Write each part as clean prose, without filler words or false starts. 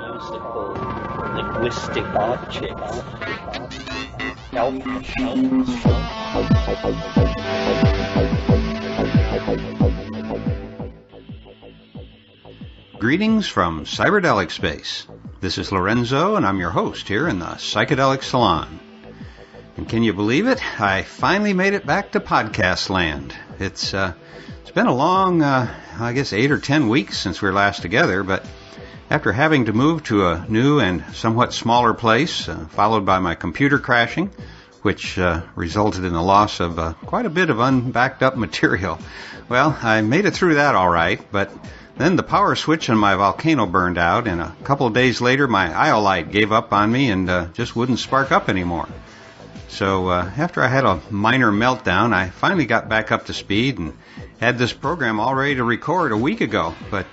musical, linguistic objects. Greetings from Cyberdelic Space. This is Lorenzo, and I'm your host here in the Psychedelic Salon. And can you believe it? I finally made it back to podcast land. It's been a long, 8 or 10 weeks since we were last together, but after having to move to a new and somewhat smaller place, followed by my computer crashing, which resulted in the loss of quite a bit of unbacked up material, well, I made it through that all right, but then the power switch on my Volcano burned out, and a couple of days later my Iolite gave up on me and just wouldn't spark up anymore. So after I had a minor meltdown, I finally got back up to speed and had this program all ready to record a week ago. But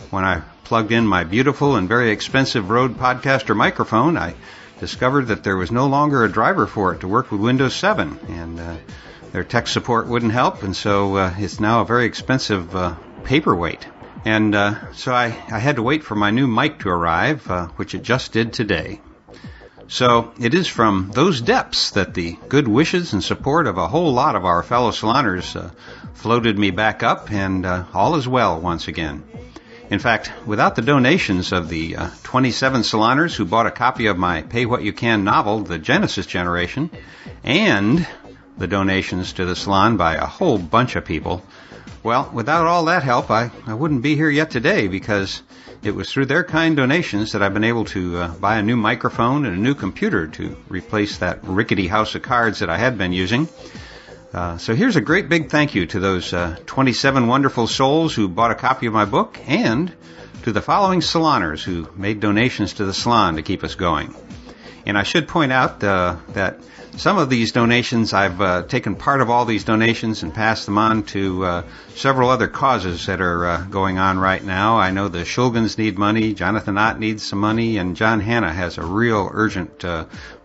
when I plugged in my beautiful and very expensive Rode Podcaster microphone, I discovered that there was no longer a driver for it to work with Windows 7, and their tech support wouldn't help, and so it's now a very expensive paperweight. And so I had to wait for my new mic to arrive, which it just did today. So it is from those depths that the good wishes and support of a whole lot of our fellow saloners floated me back up, and all is well once again. In fact, without the donations of the 27 saloners who bought a copy of my Pay What You Can novel, The Genesis Generation, and the donations to the salon by a whole bunch of people, well, without all that help, I wouldn't be here yet today, because it was through their kind donations that I've been able to buy a new microphone and a new computer to replace that rickety house of cards that I had been using. So here's a great big thank you to those 27 wonderful souls who bought a copy of my book, and to the following saloners who made donations to the salon to keep us going. And I should point out that some of these donations, I've taken part of all these donations and passed them on to several other causes that are going on right now. I know the Shulgins need money, Jonathan Ott needs some money, and John Hanna has a real urgent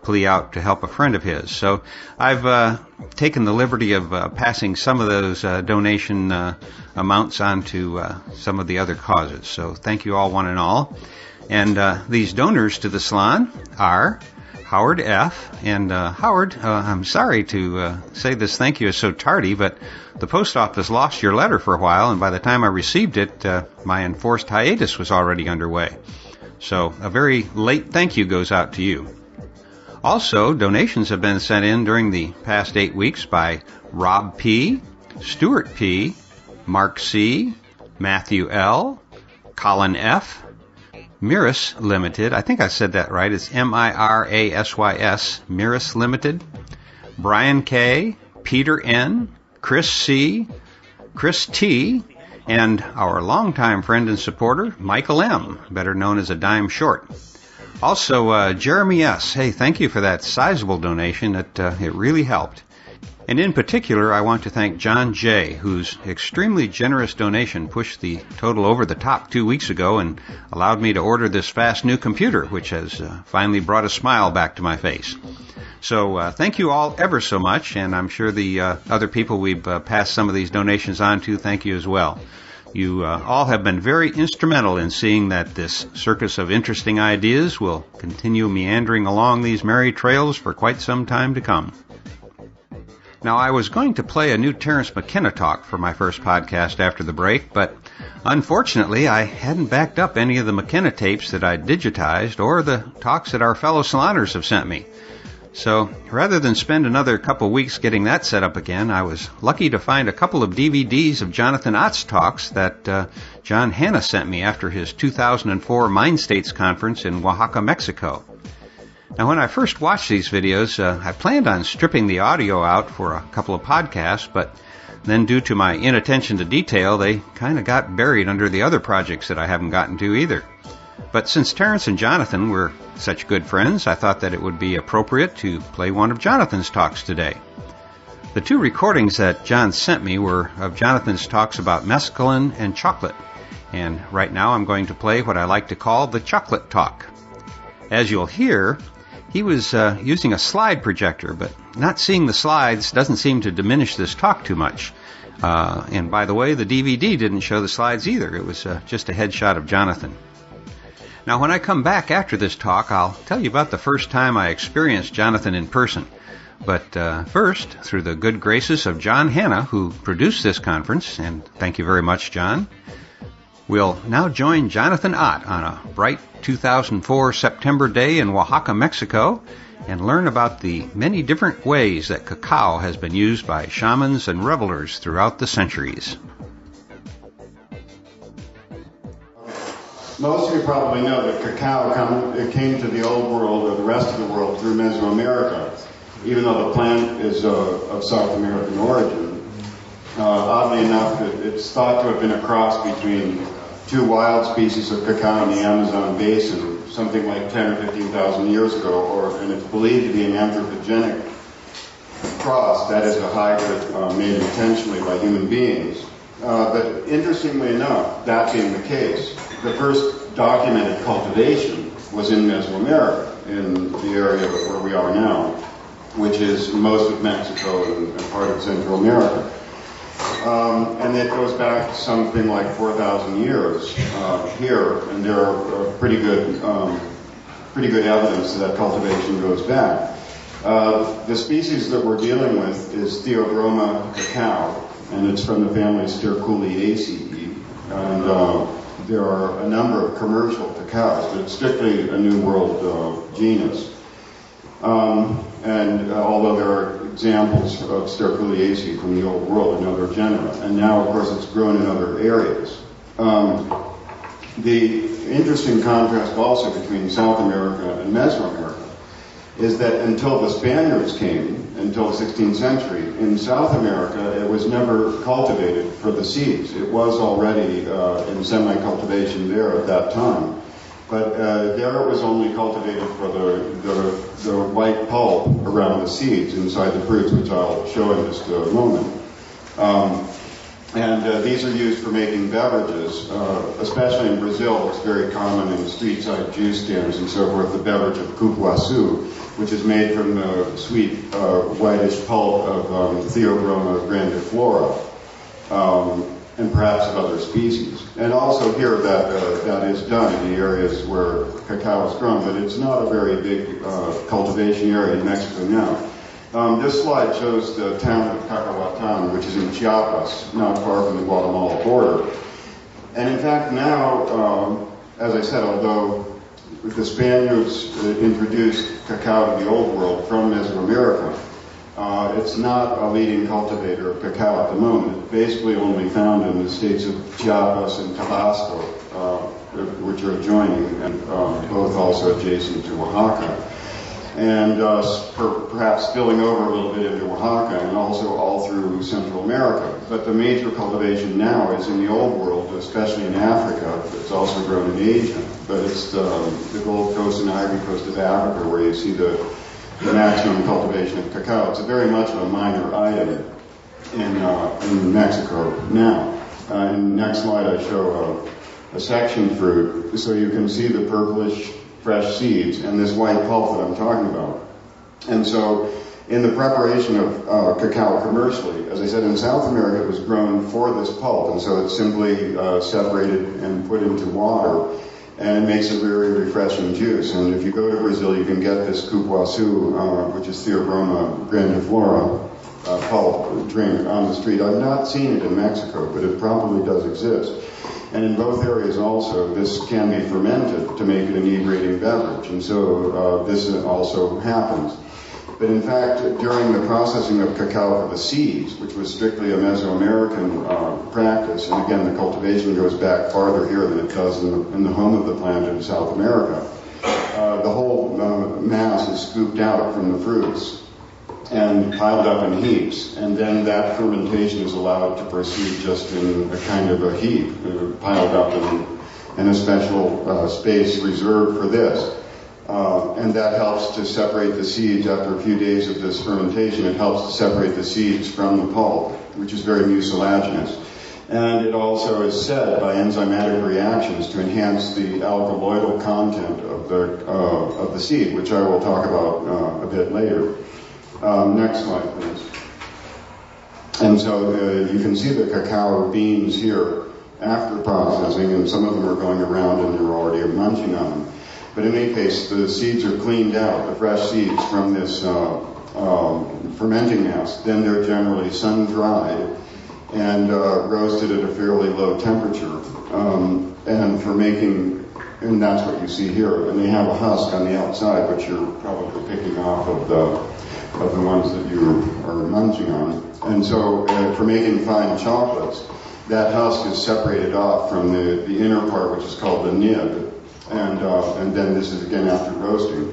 plea out to help a friend of his. So I've taken the liberty of passing some of those donation amounts on to some of the other causes. So thank you all, one and all. And these donors to the salon are Howard F. And Howard, I'm sorry to say this thank you is so tardy, but the post office lost your letter for a while, and by the time I received it, my enforced hiatus was already underway. So a very late thank you goes out to you. Also, donations have been sent in during the past 8 weeks by Rob P., Stuart P., Mark C., Matthew L., Colin F., Miras Limited, I think I said that right, it's M-I-R-A-S-Y-S, Miras Limited, Brian K., Peter N., Chris C., Chris T., and our longtime friend and supporter, Michael M., better known as a dime short. Also, Jeremy S., hey, thank you for that sizable donation, it really helped. And in particular, I want to thank John J., whose extremely generous donation pushed the total over the top 2 weeks ago and allowed me to order this fast new computer, which has finally brought a smile back to my face. So thank you all ever so much, and I'm sure the other people we've passed some of these donations on to, thank you as well. You all have been very instrumental in seeing that this circus of interesting ideas will continue meandering along these merry trails for quite some time to come. Now, I was going to play a new Terence McKenna talk for my first podcast after the break, but unfortunately I hadn't backed up any of the McKenna tapes that I digitized or the talks that our fellow saloners have sent me. So rather than spend another couple weeks getting that set up again, I was lucky to find a couple of DVDs of Jonathan Ott's talks that John Hanna sent me after his 2004 Mind States conference in Oaxaca, Mexico. Now, when I first watched these videos, I planned on stripping the audio out for a couple of podcasts, but then due to my inattention to detail, they kind of got buried under the other projects that I haven't gotten to either. But since Terence and Jonathan were such good friends, I thought that it would be appropriate to play one of Jonathan's talks today. The two recordings that John sent me were of Jonathan's talks about mescaline and chocolate, and right now I'm going to play what I like to call the chocolate talk. As you'll hear, he was using a slide projector, but not seeing the slides doesn't seem to diminish this talk too much. And by the way, the DVD didn't show the slides either. It was just a headshot of Jonathan. Now, when I come back after this talk, I'll tell you about the first time I experienced Jonathan in person. But first, through the good graces of John Hanna, who produced this conference, and thank you very much, John, we'll now join Jonathan Ott on a bright 2004 September day in Oaxaca, Mexico, and learn about the many different ways that cacao has been used by shamans and revelers throughout the centuries. Most of you probably know that cacao came to the Old World or the rest of the world through Mesoamerica, even though the plant is of South American origin. Oddly enough, it's thought to have been a cross between two wild species of cacao in the Amazon basin, something like 10 or 15,000 years ago, and it's believed to be an anthropogenic cross, that is a hybrid made intentionally by human beings. But interestingly enough, that being the case, the first documented cultivation was in Mesoamerica, in the area where we are now, which is most of Mexico and part of Central America. And it goes back something like 4,000 years here, and there are pretty good evidence that cultivation goes back. The species that we're dealing with is Theobroma cacao, and it's from the family Sterculiaceae, and there are a number of commercial cacaos, but it's strictly a New World genus. And although there are examples of Sterculiaceae from the Old World in other genera, and now, of course, it's grown in other areas. The interesting contrast also between South America and Mesoamerica is that until the Spaniards came, until the 16th century, in South America, it was never cultivated for the seeds. It was already in semi-cultivation there at that time. But there it was only cultivated for the white pulp around the seeds inside the fruits, which I'll show in just a moment. And these are used for making beverages, especially in Brazil. It's very common in street-side juice stands and so forth, the beverage of cupuaçu, which is made from the sweet whitish pulp of Theobroma grandiflora, and perhaps of other species. And also here that is done in the areas where cacao is grown, but it's not a very big cultivation area in Mexico now. This slide shows the town of Cacahuatan, which is in Chiapas, not far from the Guatemala border. And in fact now, as I said, although the Spaniards introduced cacao to the Old World from Mesoamerica, it's not a leading cultivator of cacao at the moment. It's basically only found in the states of Chiapas and Tabasco, which are adjoining, and both also adjacent to Oaxaca. And perhaps spilling over a little bit into Oaxaca and also all through Central America. But the major cultivation now is in the Old World, especially in Africa. It's also grown in Asia, but it's the Gold Coast and Ivory Coast of Africa where you see the maximum cultivation of cacao. It's very much of a minor item in Mexico now. In the next slide I show a section fruit, so you can see the purplish fresh seeds and this white pulp that I'm talking about. And so in the preparation of cacao commercially, as I said, in South America it was grown for this pulp, and so it's simply separated and put into water, and it makes a very refreshing juice. And if you go to Brazil, you can get this cupuaçu, which is Theobroma grandiflora, pulp drink on the street. I've not seen it in Mexico, but it probably does exist. And in both areas also, this can be fermented to make an inebriating beverage. And so this also happens. But in fact, during the processing of cacao for the seeds, which was strictly a Mesoamerican practice, and again, the cultivation goes back farther here than it does in the home of the plant in South America, the whole mass is scooped out from the fruits and piled up in heaps, and then that fermentation is allowed to proceed just in a kind of a heap, piled up in a special space reserved for this. And that helps to separate the seeds after a few days of this fermentation. It helps to separate the seeds from the pulp, which is very mucilaginous. And it also is said by enzymatic reactions to enhance the alkaloidal content of the seed, which I will talk about a bit later. Next slide, please. And so you can see the cacao beans here after processing, and some of them are going around and you're already munching on them. But in any case, the seeds are cleaned out, the fresh seeds from this fermenting nest. Then they're generally sun-dried and roasted at a fairly low temperature. And for making, and that's what you see here. And they have a husk on the outside, which you're probably picking off of the ones that you are munching on. And so for making fine chocolates, that husk is separated off from the inner part, which is called the nib. And then this is again after roasting.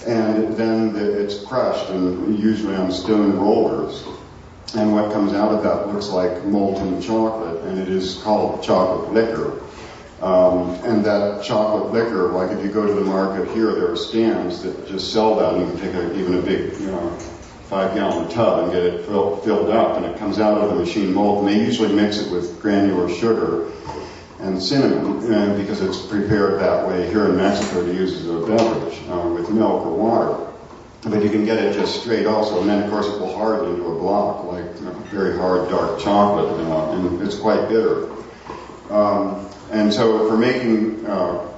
And then it's crushed, and usually on stone rollers. And what comes out of that looks like molten chocolate, and it is called chocolate liquor. And that chocolate liquor, like if you go to the market here, there are stands that just sell that, and you can take even a big 5-gallon tub and get it filled up, and it comes out of the machine molten. They usually mix it with granular sugar and cinnamon, because it's prepared that way here in Mexico to use as a beverage with milk or water. But you can get it just straight also, and then of course it will harden into a block like very hard dark chocolate, and it's quite bitter. And so for making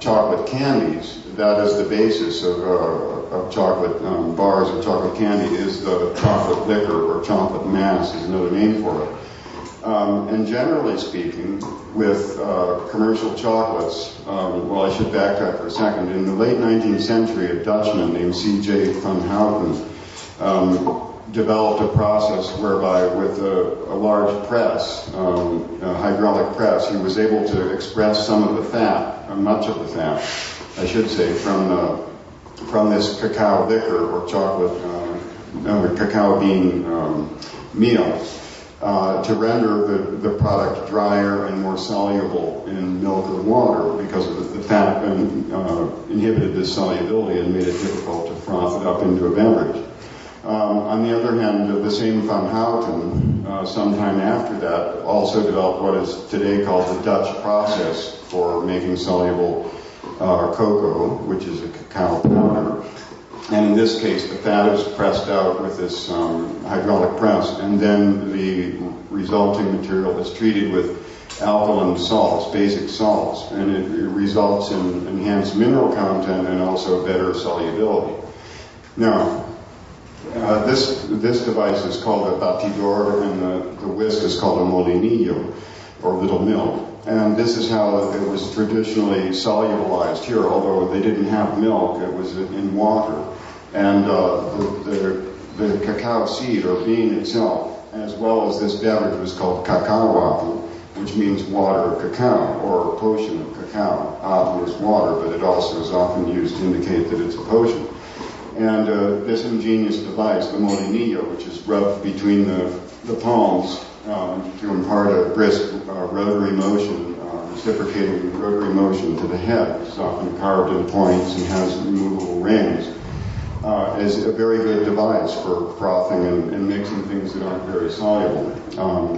chocolate candies, that is the basis of chocolate bars or chocolate candy, is the chocolate liquor, or chocolate mass is another name for it. And generally speaking, with commercial chocolates, well, I should backtrack for a second. In the late 19th century, a Dutchman named C.J. van Houten developed a process whereby with a large press, a hydraulic press, he was able to express some of the fat, much of the fat, I should say, from this cacao liquor or chocolate, cacao bean meal. To render the product drier and more soluble in milk or water, because of the fat inhibited this solubility and made it difficult to froth it up into a beverage. On the other hand, the same Van Houten, sometime after that, also developed what is today called the Dutch process for making soluble cocoa, which is a cacao powder. And in this case, the fat is pressed out with this hydraulic press, and then the resulting material is treated with alkaline salts, basic salts, and it results in enhanced mineral content and also better solubility. Now, this device is called a batidor, and the whisk is called a molinillo, or little mill. And this is how it was traditionally solubilized here, although they didn't have milk, it was in water. And the cacao seed or bean itself, as well as this beverage, was called cacao, which means water of cacao, or potion of cacao. Apu is water, but it also is often used to indicate that it's a potion. And this ingenious device, the molinillo, which is rubbed between the palms to impart a brisk rotary motion, reciprocating rotary motion to the head. It's often carved in points and has removable rings. Is a very good device for frothing and mixing things that aren't very soluble.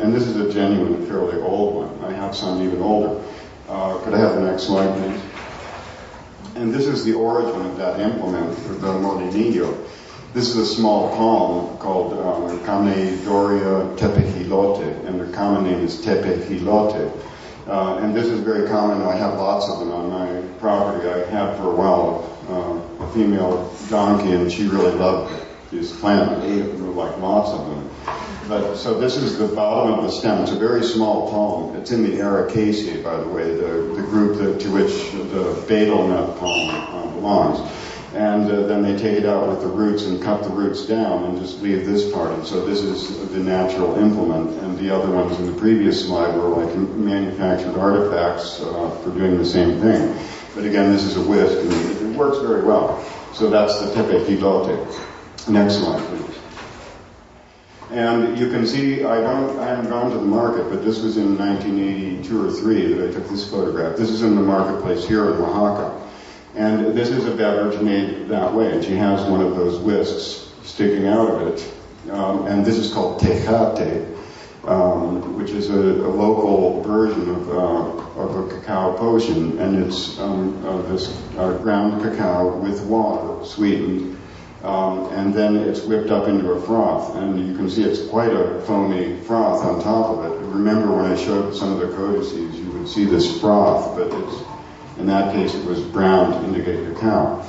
And this is a genuine, fairly old one. I have some even older. Could I have the next slide, please? And this is the origin of that implement, the molinillo. This is a small palm called Camedoria tepejilote, and their common name is tepejilote. And this is very common. I have lots of them on my property. I had for a while a female donkey, and she really loved this plant and ate it, like lots of them. But so this is the bottom of the stem. It's a very small palm. It's in the Ericaceae, by the way, the group to which the betel nut palm belongs. And then they take it out with the roots and cut the roots down and just leave this part. And so this is the natural implement. And the other ones in the previous slide were like manufactured artifacts for doing the same thing. But again, this is a whisk, and it works very well. So that's the tepejilote. Next slide, please. And you can see, I haven't gone to the market, but this was in 1982 or 3 that I took this photograph. This is in the marketplace here in Oaxaca. And this is a beverage made that way. And she has one of those whisks sticking out of it. And this is called tejate, which is a local version of a cacao potion. And it's this ground cacao with water, sweetened, and then it's whipped up into a froth. And you can see it's quite a foamy froth on top of it. Remember when I showed some of the codices, you would see this froth, but in that case it was brown to indicate cacao.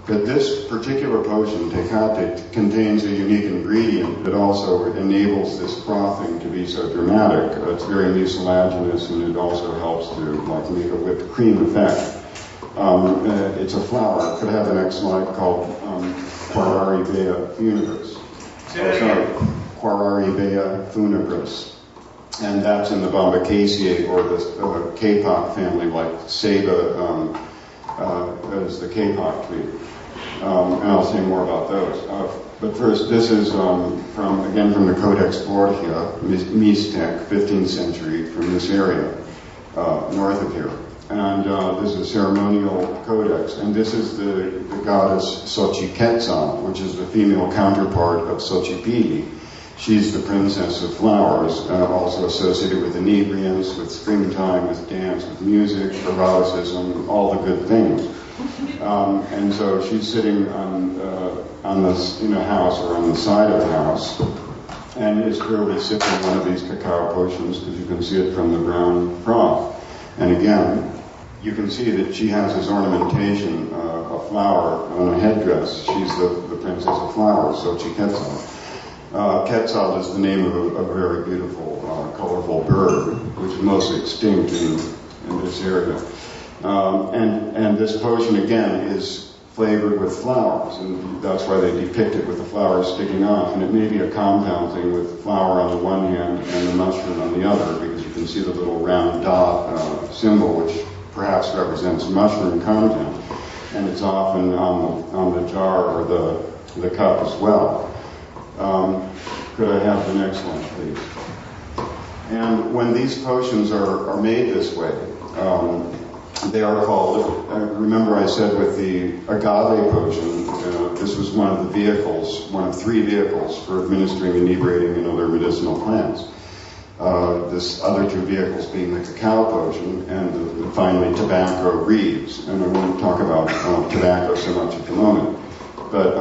But this particular potion, Tecate, contains a unique ingredient that also enables this frothing to be so dramatic. It's very mucilaginous, and it also helps to make a whipped cream effect. It's a flower. Could I have the next slide? Called Quararibea funebris. Quararibea funebris. And that's in the Bombaceae, or the kapok family, like Ceiba is the kapok tree. And I'll say more about those. But first, this is from the Codex Borgia, Mixtec, 15th century, from this area, north of here. And this is a ceremonial codex. And this is the goddess Xochiquetzal, which is the female counterpart of Xochipilli. She's the princess of flowers, also associated with inebriance, with springtime, with dance, with music, eroticism, all the good things. And so she's sitting in a house or on the side of the house, and is clearly sipping one of these cacao potions, because you can see it from the brown froth. And again, you can see that she has this ornamentation, a flower on a headdress. She's the princess of flowers, Xochiquetzal. Quetzal is the name of a very beautiful, colorful bird, which is mostly extinct in this area. And this potion, again, is flavored with flowers, and that's why they depict it with the flowers sticking off. And it may be a compound thing with the flower on the one hand and the mushroom on the other, because you can see the little round dot symbol, which perhaps represents mushroom content. And it's often on the jar or the cup as well. Could I have the next one, please? And when these potions are made this way, they are called, remember I said with the agave potion, this was one of the vehicles, one of three vehicles for administering inebriating and other medicinal plants. This other two vehicles being the cacao potion and finally tobacco reeds. And I won't talk about tobacco so much at the moment. But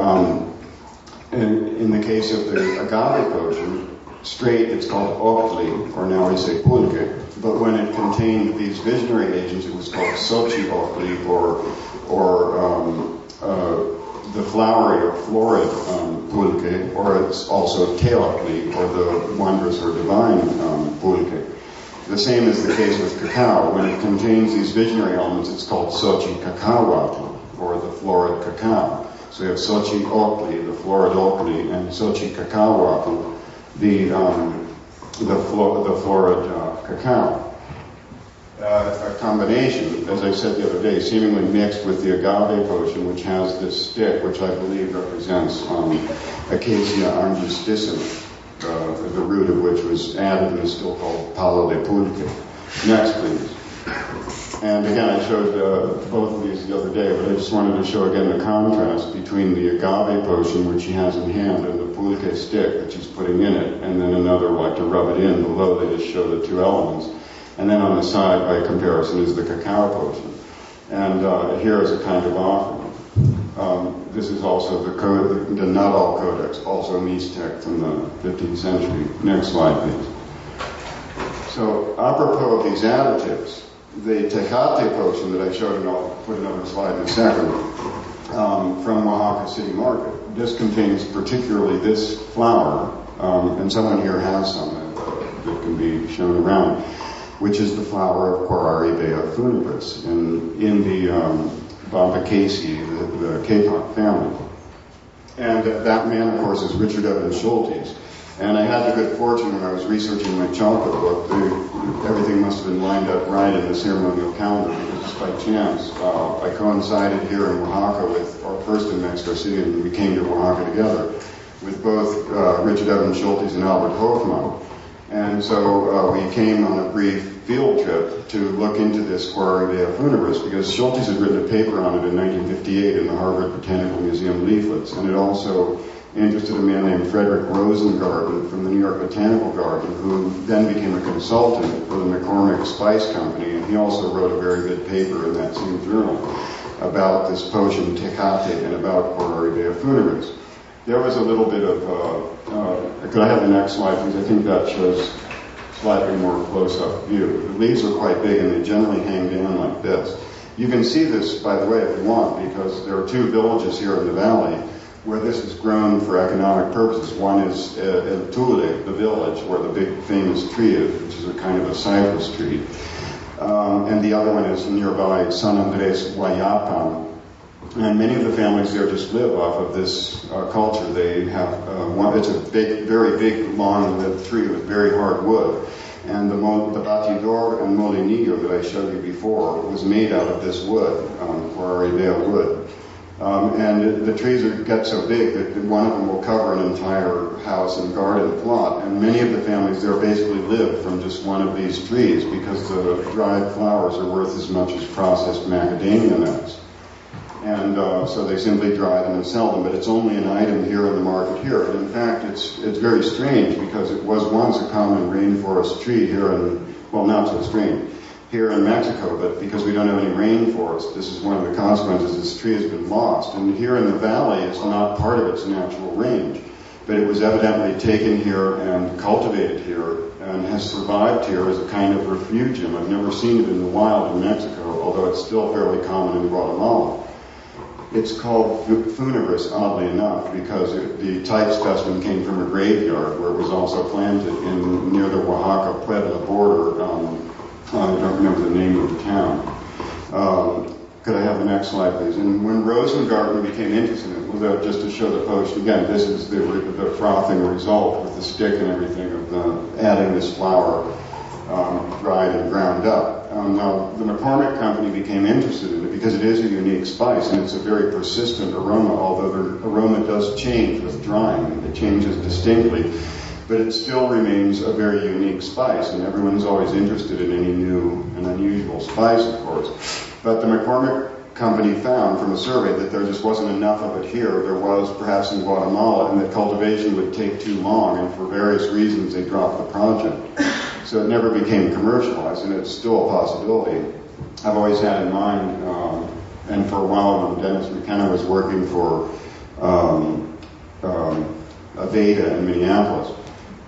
in the case of the agave potion, straight it's called octli, or now we say pulque. But when it contained these visionary agents, it was called Xochi octli, or the flowery or florid pulque, or it's also teocli, or the wondrous or divine pulque. The same is the case with cacao. When it contains these visionary elements, it's called Xochi cacaoatl, or the florid cacao. So you have Xochi octli, the florid octli, and Xochi cacaoatl, the florid cacao. A combination, as I said the other day, seemingly mixed with the agave potion, which has this stick, which I believe represents Acacia angustissimum, the root of which was added and is still called palo de pulque. Next, please. And again, I showed both of these the other day, but I just wanted to show again the contrast between the agave potion, which she has in hand, and the pulque stick that she's putting in it, and then another, like to rub it in. Below, they just show the two elements. And then on the side, by comparison, is the cacao potion. And here is a kind of offering. This is also the Nadal Codex, also Mixtec from the 15th century. Next slide, please. So, apropos of these additives, the Tecate potion that I showed, and I'll put another slide in a second, from Oaxaca City Market. This contains particularly this flower, and someone here has some that can be shown around, which is the flower of Quararibea funebris in the Bombaceae, the kapok family. And that man, of course, is Richard Evans Schultes. And I had the good fortune when I was researching my chocolate book, everything must have been lined up right in the ceremonial calendar, because just by chance, I coincided here in Oaxaca with, or first in Mexico City, and we came to Oaxaca together, with both Richard Evans Schultes and Albert Hofmann. And so we came on a brief field trip to look into this Quararibea funebris, because Schultes had written a paper on it in 1958 in the Harvard Botanical Museum leaflets, and it also interested a man named Frederick Rosengarten from the New York Botanical Garden, who then became a consultant for the McCormick Spice Company, and he also wrote a very good paper in that same journal about this potion Tecate and about Quararibea funebris. there was a little bit of, could I have the next slide, please? I think that shows slightly more close-up view. The leaves are quite big and they generally hang down like this. You can see this, by the way, if you want, because there are two villages here in the valley where this is grown for economic purposes. One is El Tule, the village where the big famous tree is, which is a kind of a cypress tree. And the other one is nearby San Andres Guayapan. And many of the families there just live off of this culture. They have it's a big, very big, long-lived tree with very hard wood. And the batidor and molinillo that I showed you before was made out of this wood, or Arabia wood. And the trees get so big that one of them will cover an entire house and garden plot. And many of the families there basically live from just one of these trees because the dried flowers are worth as much as processed macadamia nuts. And so they simply dry them and sell them, but it's only an item here in the market here. And in fact, it's very strange because it was once a common rainforest tree here in, well, not so strange, here in Mexico, but because we don't have any rainforest, this is one of the consequences. This tree has been lost. And here in the valley is not part of its natural range, but it was evidently taken here and cultivated here and has survived here as a kind of refugium. I've never seen it in the wild in Mexico, although it's still fairly common in Guatemala. It's called Funibris, oddly enough, because the type specimen came from a graveyard where it was also planted near the Oaxaca-Puebla border. I don't remember the name of the town. Could I have the next slide, please? And when Rosengarten became interested in it, just to show the post, again, this is the frothing result with the stick and everything of adding this flour dried and ground up. Now, the McCormick Company became interested in it because it is a unique spice and it's a very persistent aroma, although the aroma does change with drying. It changes distinctly, but it still remains a very unique spice, and everyone's always interested in any new and unusual spice, of course. But the McCormick Company found from a survey that there just wasn't enough of it here. There was perhaps in Guatemala, and that cultivation would take too long, and for various reasons they dropped the project. So it never became commercialized, and it's still a possibility. I've always had in mind, and for a while when Dennis McKenna was working for Aveda in Minneapolis,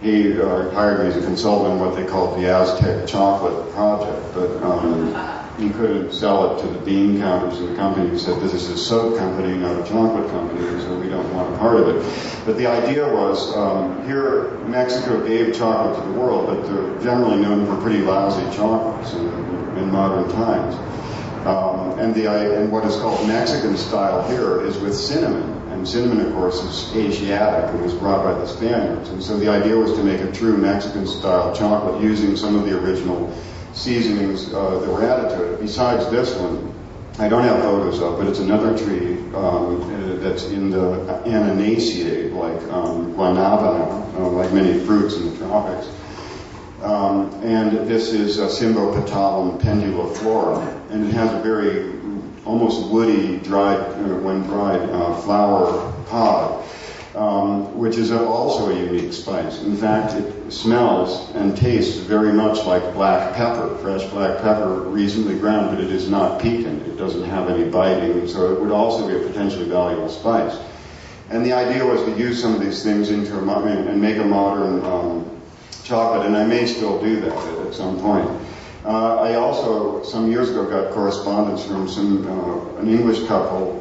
he hired me as a consultant on what they called the Aztec Chocolate Project, but he couldn't sell it to the bean counters in the company. He said, this is a soap company, not a chocolate company, and so we don't want a part of it. But the idea was, here Mexico gave chocolate to the world, but they're generally known for pretty lousy chocolates in modern times. And what is called Mexican style here is with cinnamon. And cinnamon, of course, is Asiatic and was brought by the Spaniards. And so the idea was to make a true Mexican style chocolate using some of the original seasonings that were added to it. Besides this one, I don't have photos of, but it's another tree that's in the Ananaceae, like guanabana, like many fruits in the tropics. And this is Cymbopetalum penduliflorum, and it has a very almost woody, dried, when dried, flower pod, which is also a unique spice. In fact, it smells and tastes very much like black pepper, fresh black pepper, recently ground, but it is not piquant. It doesn't have any biting, so it would also be a potentially valuable spice. And the idea was to use some of these things and make a modern chocolate, and I may still do that at some point. I also, some years ago, got correspondence from an English couple,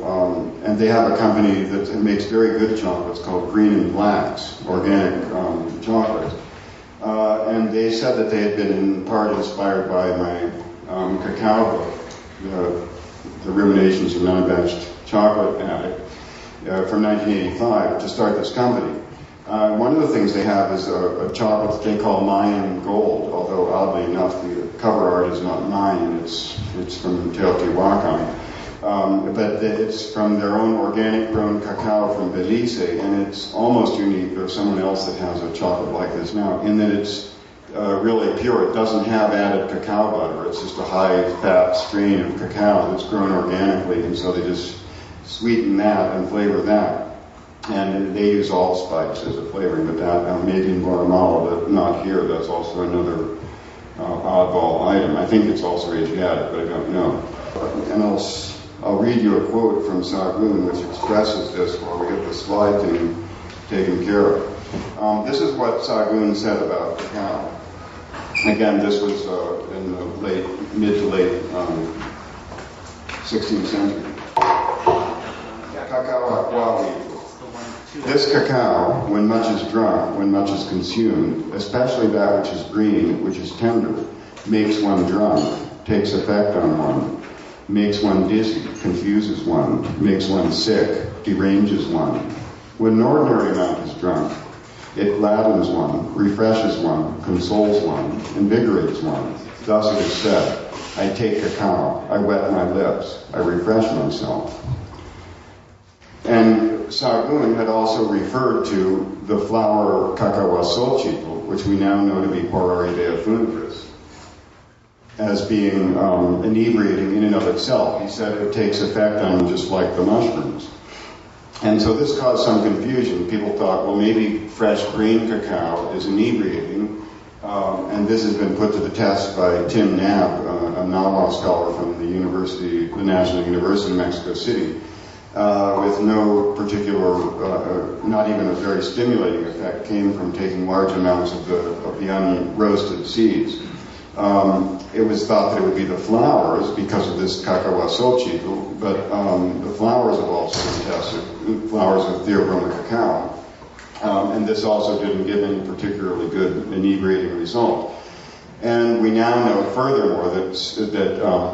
and they have a company that makes very good chocolates called Green and Black's, organic chocolates. And they said that they had been in part inspired by my cacao book, The Ruminations of an Unabashed Chocolate Addict, from 1985, to start this company. One of the things they have is a chocolate that they call Mayan Gold, although oddly enough the cover art is not Mayan, it's from Teotihuacan. But it's from their own organic grown cacao from Belize, and it's almost unique. There's someone else that has a chocolate like this now, in that it's really pure. It doesn't have added cacao butter. It's just a high-fat strain of cacao that's grown organically, and so they just sweeten that and flavor that. And they use allspice as a flavoring, but that made in Guatemala, but not here. That's also another oddball item. I think it's also Asiatic, but I don't know. And I'll read you a quote from Sargun which expresses this while we get the slide thing taken care of. This is what Sargun said about cacao. Again, this was in the mid to late 16th century. Cacao aquavi. This cacao, when much is drunk, when much is consumed, especially that which is green, which is tender, makes one drunk, takes effect on one, makes one dizzy, confuses one, makes one sick, deranges one. When an ordinary amount is drunk, it gladdens one, refreshes one, consoles one, invigorates one. Thus it is said, I take cacao, I wet my lips, I refresh myself. And Sargun had also referred to the flower Cacahuasolchitl, which we now know to be Poraridae funebris, as being inebriating in and of itself. He said it takes effect on just like the mushrooms. And so this caused some confusion. People thought, well, maybe fresh green cacao is inebriating, and this has been put to the test by Tim Nab, a Nahua scholar from the National University of Mexico City, with no particular, not even a very stimulating effect, came from taking large amounts of the unroasted seeds. It was thought that it would be the flowers because of this Cacahuasolchitl, but the flowers have also been tested, flowers of Theobroma cacao, and this also didn't give any particularly good inebriating result. And we now know furthermore that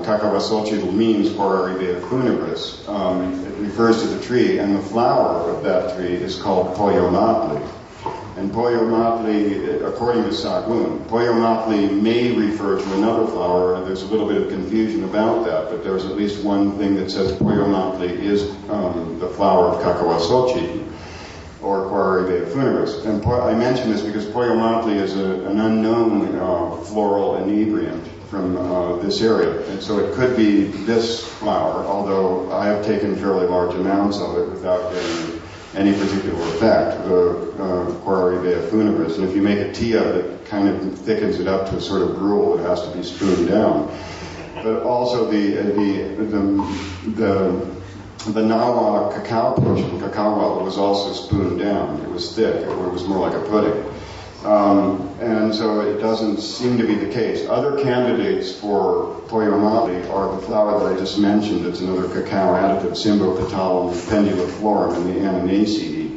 Cacahuasolchitl means Poraridae funebris. It refers to the tree, and the flower of that tree is called Poyomatli. And Poyomatli, according to Sargun, Poyomatli may refer to another flower. There's a little bit of confusion about that, but there's at least one thing that says Poyomatli is the flower of Cacahuasolchitl, or Poraridae funebris. And I mention this because Poyomatli is an unknown floral inebriant from this area. And so it could be this flower, although I have taken fairly large amounts of it without getting any particular effect, the Poraridae funebris. And if you make a tea of it, it kind of thickens it up to a sort of gruel that has to be spooned down. But also the Nahua cacao potion, cacao water, was also spooned down. It was thick, it was more like a pudding. And so it doesn't seem to be the case. Other candidates for Poyomatli are the flower that I just mentioned. It's another cacao additive, Symbopetalum penduliflorum in the Ananaceae.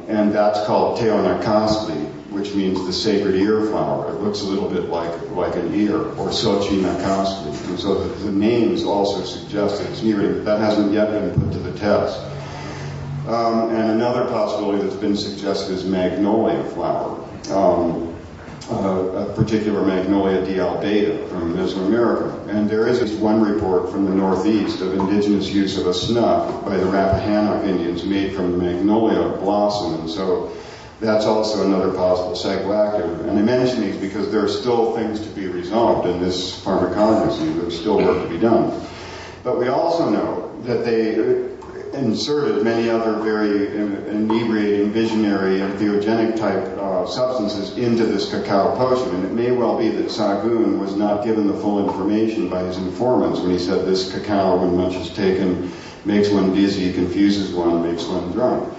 And that's called Teonacastli, which means the sacred ear flower. It looks a little bit like an ear, or Xochinacastli. And so the names also suggest that it's near, but that hasn't yet been put to the test. And another possibility that's been suggested is magnolia flower, a particular Magnolia dialbata from Mesoamerica. And there is one report from the Northeast of indigenous use of a snuff by the Rappahannock Indians made from magnolia blossom. And so that's also another possible psychoactive. And I mention these because there are still things to be resolved in this pharmacognosy. There's still work to be done. But we also know that they inserted many other very inebriating, visionary, and theogenic type substances into this cacao potion. And it may well be that Sargun was not given the full information by his informants when he said this cacao, when much is taken, makes one dizzy, confuses one, makes one drunk.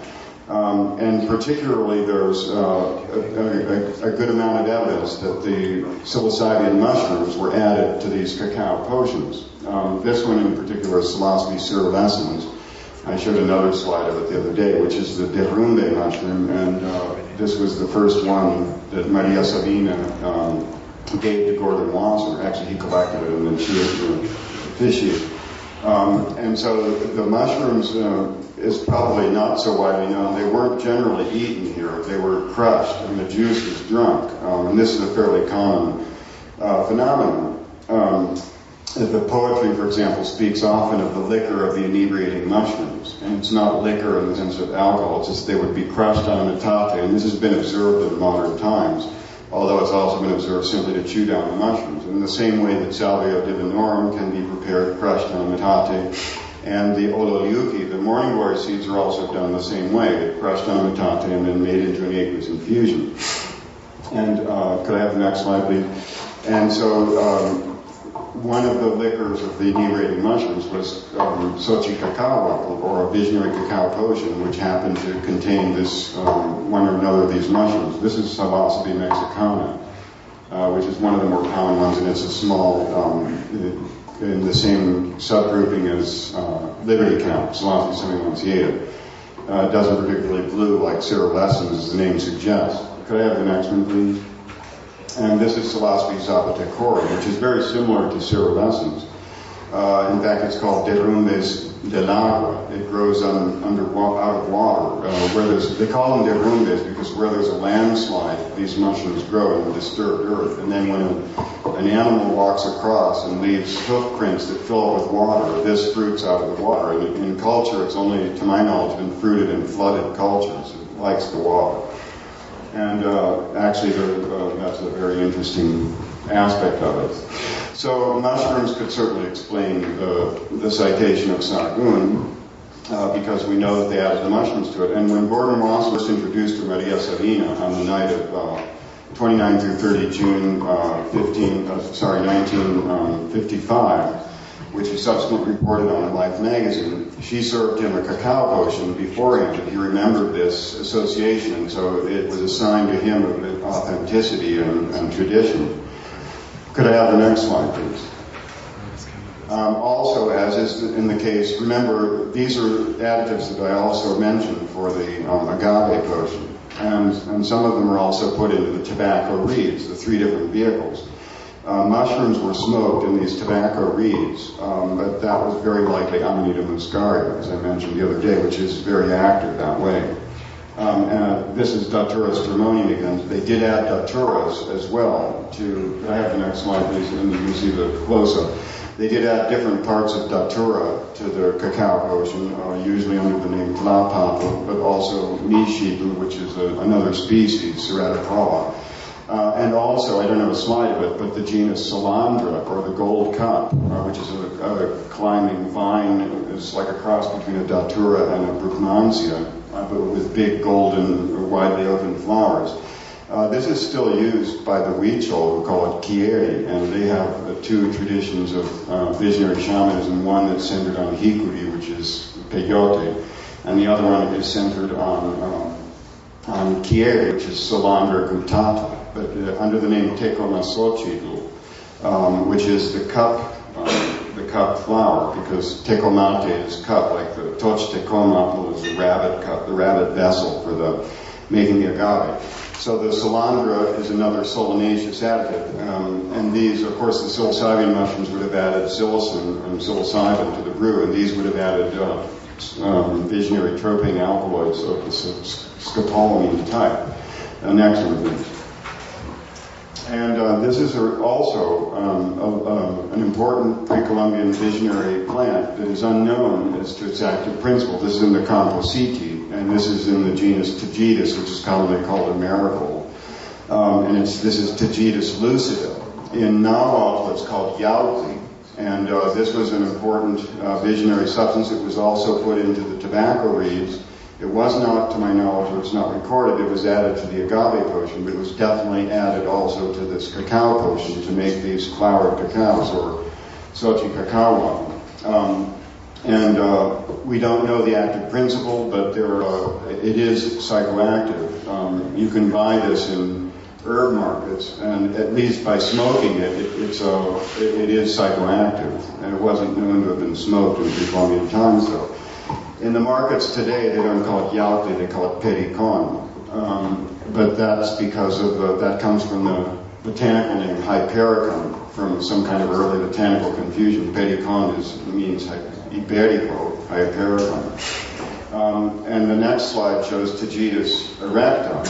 And particularly there's a good amount of evidence that the psilocybin mushrooms were added to these cacao potions. This one in particular is Psilocybe cerulescens. I showed another slide of it the other day, which is the derrumbe mushroom, and this was the first one that Maria Sabina gave to Gordon Wasser. Actually, he collected it and then she was to officiate. And so the mushrooms is probably not so widely known. They weren't generally eaten here. They were crushed, and the juice was drunk. And this is a fairly common phenomenon. The poetry, for example, speaks often of the liquor of the inebriating mushrooms. And it's not liquor in the sense of alcohol, it's just they would be crushed on a metate. And this has been observed in modern times, although it's also been observed simply to chew down the mushrooms. In the same way that Salvia divinorum can be prepared crushed on a metate, and the ololiuki, the morning glory seeds, are also done the same way. They're crushed on a metate and then made into an aqueous infusion. And could I have the next slide, please? And so one of the liquors of the inebriating mushrooms was Xochicacao, or a visionary cacao potion, which happened to contain this one or another of these mushrooms. This is Psilocybe mexicana, which is one of the more common ones, and it's a small, in the same subgrouping as Liberty Cap, Psilocybe semilanciata. It doesn't particularly blue like Cerulescens, as the name suggests. Could I have the next one, please? And this is Psilocybe zapotecorum, which is very similar to Cerulescens. In fact, it's called Derrumbes del Agua. It grows out of water. They call them derrumbes because where there's a landslide, these mushrooms grow in disturbed earth. And then when an animal walks across and leaves hoof prints that fill up with water, this fruits out of the water. And in culture, it's only, to my knowledge, been fruited in flooded cultures. It likes the water. And actually, that's a very interesting aspect of it. So mushrooms could certainly explain the citation of Sahagún because we know that they added the mushrooms to it. And when Gordon Ross was introduced to Maria Sabina on the night of 29 through 30 June 1955, which he subsequently reported on in Life magazine, she served him a cacao potion beforehand, and he remembered this association, and so it was assigned to him of authenticity and tradition. Could I have the next slide, please? Also, as is in the case, remember, these are additives that I also mentioned for the agave potion, and some of them are also put into the tobacco reeds, the three different vehicles. Mushrooms were smoked in these tobacco reeds, but that was very likely Amanita muscaria, as I mentioned the other day, which is very active that way. And this is Datura stramonium again. They did add Daturas as well to, I have the next slide please, and you can see the close-up. They did add different parts of Datura to the cacao potion, usually under the name Tlapato, but also Mishibu, which is another species, Ceraticola. And also, I don't have a slide of it, but the genus Solandra, or the gold cup, which is a climbing vine, is like a cross between a Datura and a Bruckmansia, but with big golden, widely open flowers. This is still used by the Huichol, who call it Kieri, and they have two traditions of visionary shamanism, one that's centered on Hikuri, which is peyote, and the other one is centered on Kieri, which is Solandra gutata, but under the name Tecomasochitl, which is the cup flower, because tecomate is cup, like the toch tecomatl is the rabbit cup, the rabbit vessel for the making the agave. So the Solandra is another solanaceous additive, and these, of course, the psilocybin mushrooms would have added psilocin and psilocybin to the brew, and these would have added visionary tropane alkaloids of the scopolamine type. Next one, please. And this is also an important pre-Columbian visionary plant that is unknown as to its active principle. This is in the Composite, and this is in the genus Tagetes, which is commonly called a marigold. And this is Tagetes lucida. In Nahuatl, it's called Yautli, and this was an important visionary substance. It was also put into the tobacco reeds. It was not, to my knowledge, or it's not recorded, it was added to the agave potion, but it was definitely added also to this cacao potion to make these flowered cacaos, or Xochicacao. We don't know the active principle, but it is psychoactive. You can buy this in herb markets, and at least by smoking it, it is psychoactive, and it wasn't known to have been smoked in pre-Columbian times, though. In the markets today, they don't call it yautli, they call it pericon. But that's because of that comes from the botanical name hypericon, from some kind of early botanical confusion. Pericon means iberico, hypericon. And the next slide shows Tagetes erecta,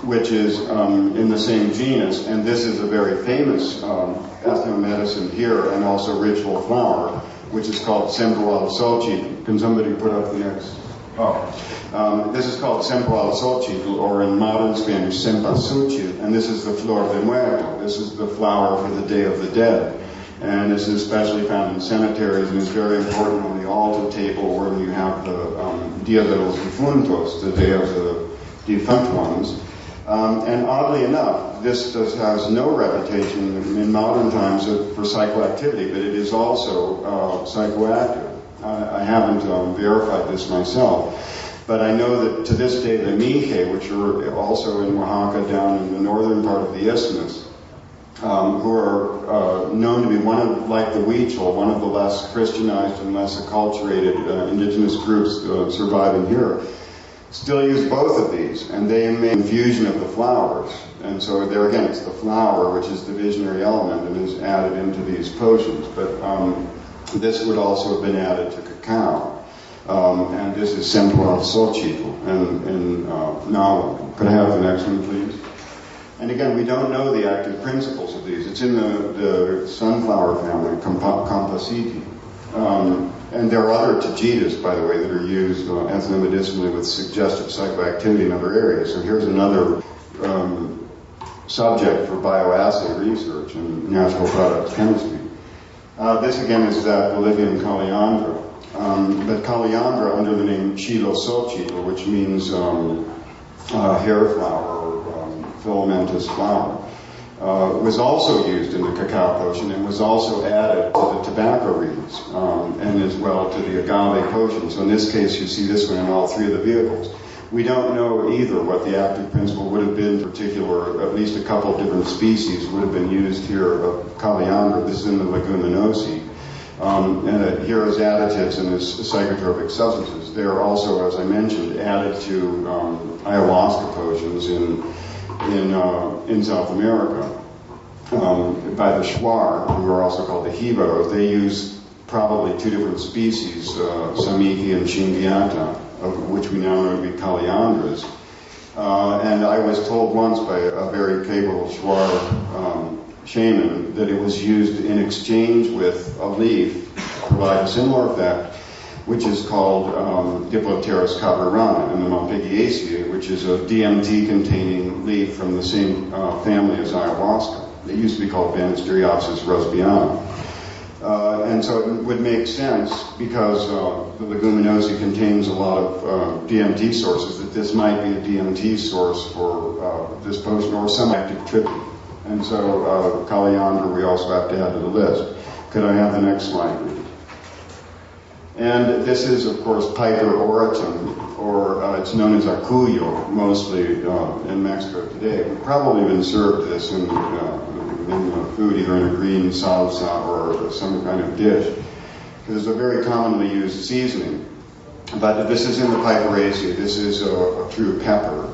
which is in the same genus, and this is a very famous ethnomedicine here, and also ritual flower, which is called Sempoalsochitl. Can somebody put up the next? This is called Sempoalsochitl, or in modern Spanish, Cempasúchil, and this is the Flor de Muerto. This is the flower for the Day of the Dead. And this is especially found in cemeteries, and is very important on the altar table where you have the Dia de los Difuntos, the Day of the Defunct Ones. And oddly enough, this has no reputation in modern times for psychoactivity, but it is also psychoactive. I haven't verified this myself, but I know that to this day the Mije, which are also in Oaxaca down in the northern part of the isthmus, who are known to be like the Huichol, one of the less Christianized and less acculturated indigenous groups surviving here, still use both of these, and they make infusion of the flowers. And so there again, it's the flower, which is the visionary element, and is added into these potions. But this would also have been added to cacao. And this is Central Xochitl in Nahuatl. Could I have the next one, please? And again, we don't know the active principles of these. It's in the sunflower family, Compaciti. And there are other tajitas, by the way, that are used ethnomedicinally with suggestive psychoactivity in other areas. So here's another subject for bioassay research and natural products chemistry. This again is that Bolivian Caliandra. But Caliandra under the name Chilo Xochitl, which means hair flower or filamentous flower, was also used in the cacao potion and was also added to the tobacco reeds and as well to the agave potion. So in this case, you see this one in all three of the vehicles. We don't know either what the active principle would have been. In particular, at least a couple of different species would have been used here of Caliandra. This is in the Leguminosae. And here as additives and as psychotropic substances. They are also, as I mentioned, added to ayahuasca potions in South America by the Shuar, who are also called the Jibaros. They use probably two different species, Samiki and Chinguiata, of which we now know to be Caliandras. And I was told once by a very capable Shuar shaman that it was used in exchange with a leaf to provide a similar effect, which is called Diplopteris cabrerana in the Malpighiaceae, which is a DMT-containing leaf from the same family as ayahuasca. It used to be called Banisteriopsis rosbiana. And so it would make sense, because the Leguminosae contains a lot of DMT sources, that this might be a DMT source for this potion, or some active tryptophan. And so Caliandra we also have to add to the list. Could I have the next slide, please? And this is, of course, Piper auratum, or it's known as acuyo, mostly in Mexico today. We've probably been served this in food, either in a green salsa or some kind of dish, because it's a very commonly used seasoning. But this is in the Piperaceae. This is a true pepper.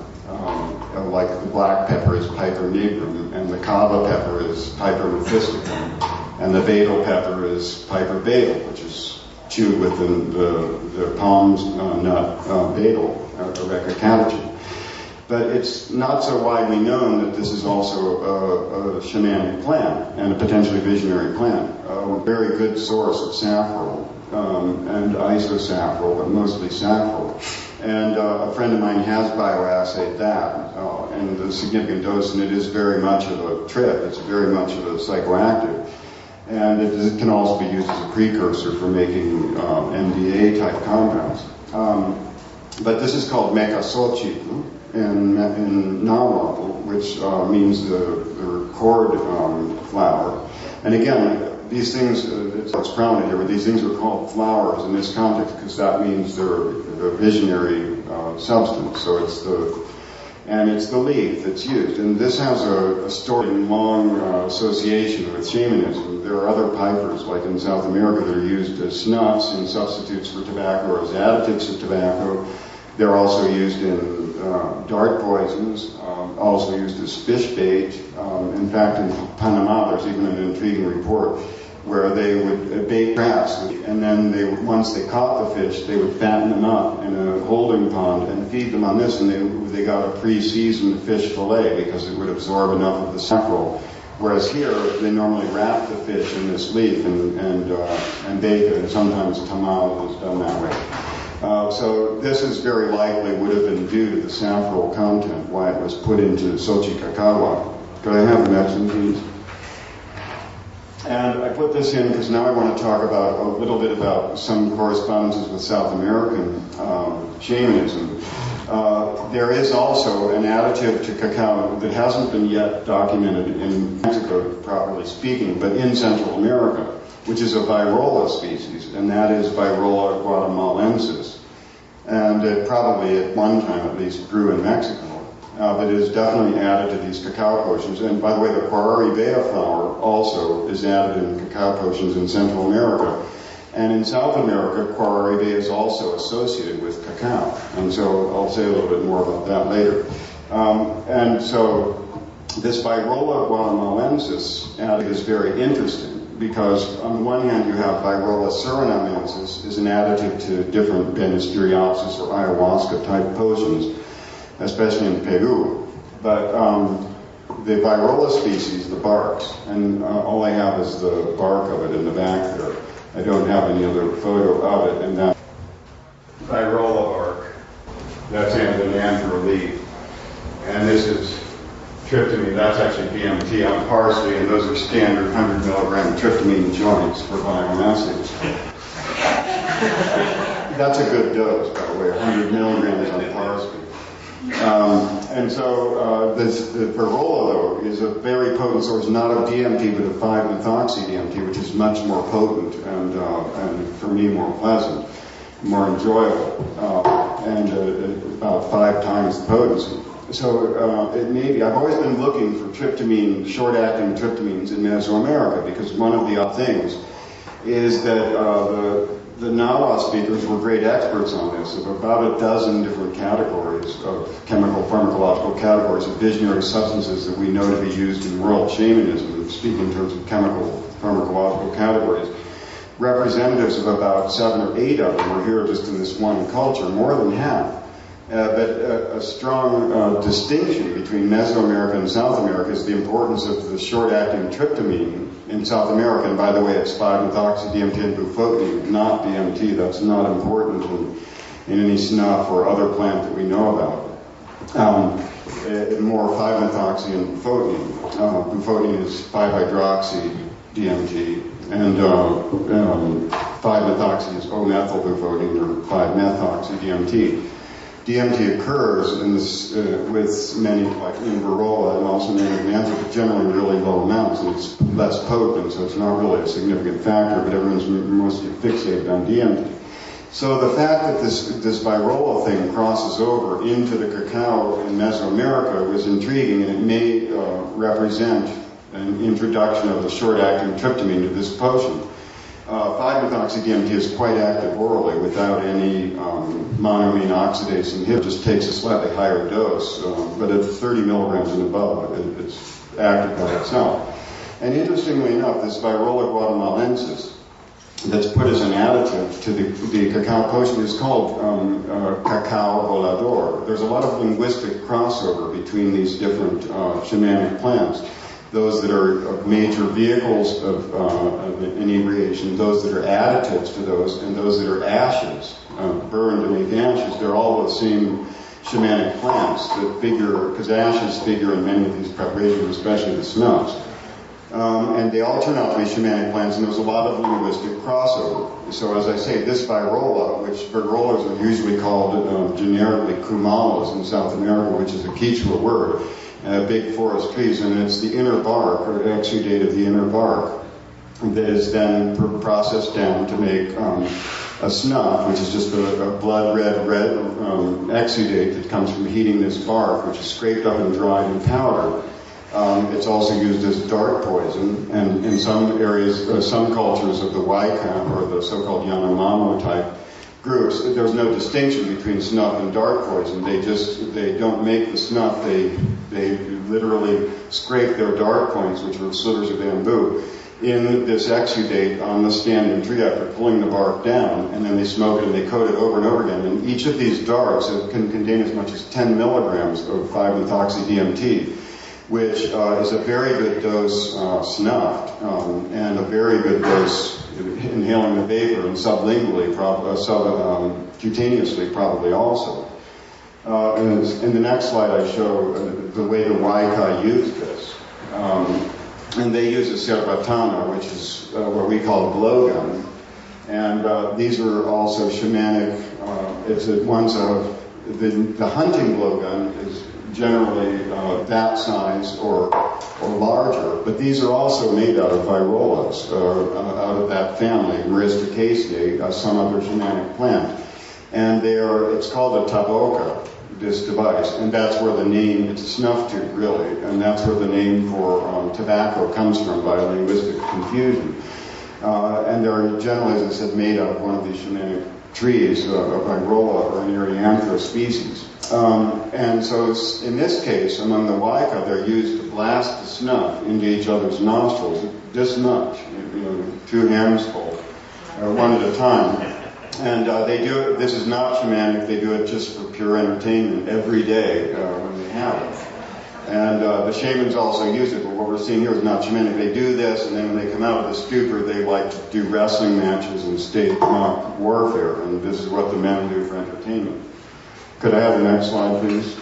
Like the black pepper is Piper nigrum, and the cava pepper is Piper mephisticum, and the betel pepper is Piper betel, which is chewed within the palm's nut betel, Areca catechin. But it's not so widely known that this is also a shamanic plant and a potentially visionary plant. A very good source of safrole and isosafrole, but mostly safrole. And a friend of mine has bioassayed that, and the significant dose, and it is very much of a trip. It's very much of a psychoactive. And it can also be used as a precursor for making MDA-type compounds. But this is called Mecaxochitl in Nahuatl, which means the cord flower. And again, these things, it's prominent here, but these things are called flowers in this context because that means they're a visionary substance. So it's the leaf that's used. And this has a story and long association with shamanism. There are other pipers, like in South America, that are used as snuffs and substitutes for tobacco or as additives to tobacco. They're also used in dart poisons, also used as fish bait. In fact, in Panama, there's even an intriguing report where they would bait traps, and then once they caught the fish, they would fatten them up in a holding pond and feed them on this, and they got a pre-seasoned fish fillet because it would absorb enough of the safrole. Whereas here, they normally wrap the fish in this leaf and bake it, and sometimes tamal is done that way. So this is very likely would have been due to the safrole content, why it was put into Xochicalcahua. Could I have the next one, please? And I put this in because now I want to talk about a little bit about some correspondences with South American shamanism. There is also an additive to cacao that hasn't been yet documented in Mexico, properly speaking, but in Central America, which is a Virola species, and that is Virola guatemalensis. And it probably at one time at least grew in Mexico. But it is definitely added to these cacao potions. And by the way, the Coiraribea flower also is added in cacao potions in Central America. And in South America, Coiraribea is also associated with cacao. And so I'll say a little bit more about that later. And so this Virola guatemalensis additive is very interesting because on the one hand you have Virola surinamensis is an additive to different Banisteriopsis or ayahuasca type potions, especially in Peru. But the Virola species, the barks, and all I have is the bark of it in the back there. I don't have any other photo of it. And that Virola bark, that's an andrew leaf. And this is tryptamine, that's actually DMT on parsley, and those are standard 100 milligram tryptamine joints for biomassage. That's a good dose, by the way, 100 milligrams on parsley. And so the Virola, though, is a very potent source, not of DMT, but of 5-methoxy-DMT, which is much more potent and for me, more pleasant, more enjoyable, and about 5 times the potency. So it may be, I've always been looking for tryptamine, short-acting tryptamines in Mesoamerica, because one of the odd things is that the Nahua speakers were great experts on this, of about a dozen different categories of chemical pharmacological categories of visionary substances that we know to be used in world shamanism, speaking in terms of chemical pharmacological categories. Representatives of about 7 or 8 of them were here just in this one culture, more than half. But a strong distinction between Mesoamerica and South America is the importance of the short-acting tryptamine in South America. And by the way, it's 5-methoxy-DMT and bufotenine, not DMT. That's not important in any snuff or other plant that we know about. More 5-methoxy and bufotenine. Bufotenine is 5-hydroxy-DMT, and 5-methoxy is O-methylbufotenine or 5-methoxy-DMT. DMT occurs in this, with many, like in Virola and also many of but generally really low amounts, and it's less potent, so it's not really a significant factor, but everyone's mostly fixated on DMT. So the fact that this Virola thing crosses over into the cacao in Mesoamerica was intriguing, and it may represent an introduction of the short-acting tryptamine to this potion. 5-methoxy-DMT is quite active orally without any monoamine oxidase inhibitor. It just takes a slightly higher dose, but at 30 milligrams and above, it's active by itself. And interestingly enough, this Virola guatemalensis that's put as an additive to the cacao potion is called cacao volador. There's a lot of linguistic crossover between these different shamanic plants. Those that are major vehicles of inebriation, those that are additives to those, and those that are ashes, burned to make ashes. They're all the same shamanic plants that figure, because ashes figure in many of these preparations, especially the snuffs. And they all turn out to be shamanic plants, and there's a lot of linguistic crossover. So as I say, this Virola, which Virolas are usually called generically kumalas in South America, which is a Quechua word, big forest trees, and it's the inner bark, or exudate of the inner bark, that is then processed down to make a snuff, which is just a blood red exudate that comes from heating this bark, which is scraped up and dried and powdered. It's also used as dart poison, and in some areas, some cultures of the Waikan, or the so-called Yanomamo type groups, there's no distinction between snuff and dart poison. They don't make the snuff, they literally scrape their dart points, which are slivers of bamboo, in this exudate on the standing tree after pulling the bark down, and then they smoke it and they coat it over and over again. And each of these darts can contain as much as 10 milligrams of 5-methoxy-DMT, which is a very good dose snuffed, and a very good dose inhaling the vapor, and sublingually, subcutaneously probably also. And in the next slide I show the way the Waikai use this. And they use a serbatana, which is what we call a blowgun. And these are also shamanic, one's a the hunting blowgun is generally that size or larger, but these are also made out of virolas, out of that family, Myristicaceae, some other shamanic plant. And it's called a taboka, this device, and that's where the name, it's a snuff tube really, and that's where the name for tobacco comes from by linguistic confusion. And they're generally, as I said, made out of one of these shamanic trees, a virola or an Erianthra species. And so in this case, among the Waika, they're used to blast the snuff into each other's nostrils, this much, 2 handfuls, one at a time. And they do it, this is not shamanic, they do it just for pure entertainment every day when they have it. And the shamans also use it, but what we're seeing here is not shamanic. They do this, and then when they come out of the stupor, they like to do wrestling matches and stage mock warfare, and this is what the men do for entertainment. Could I have the next slide, please?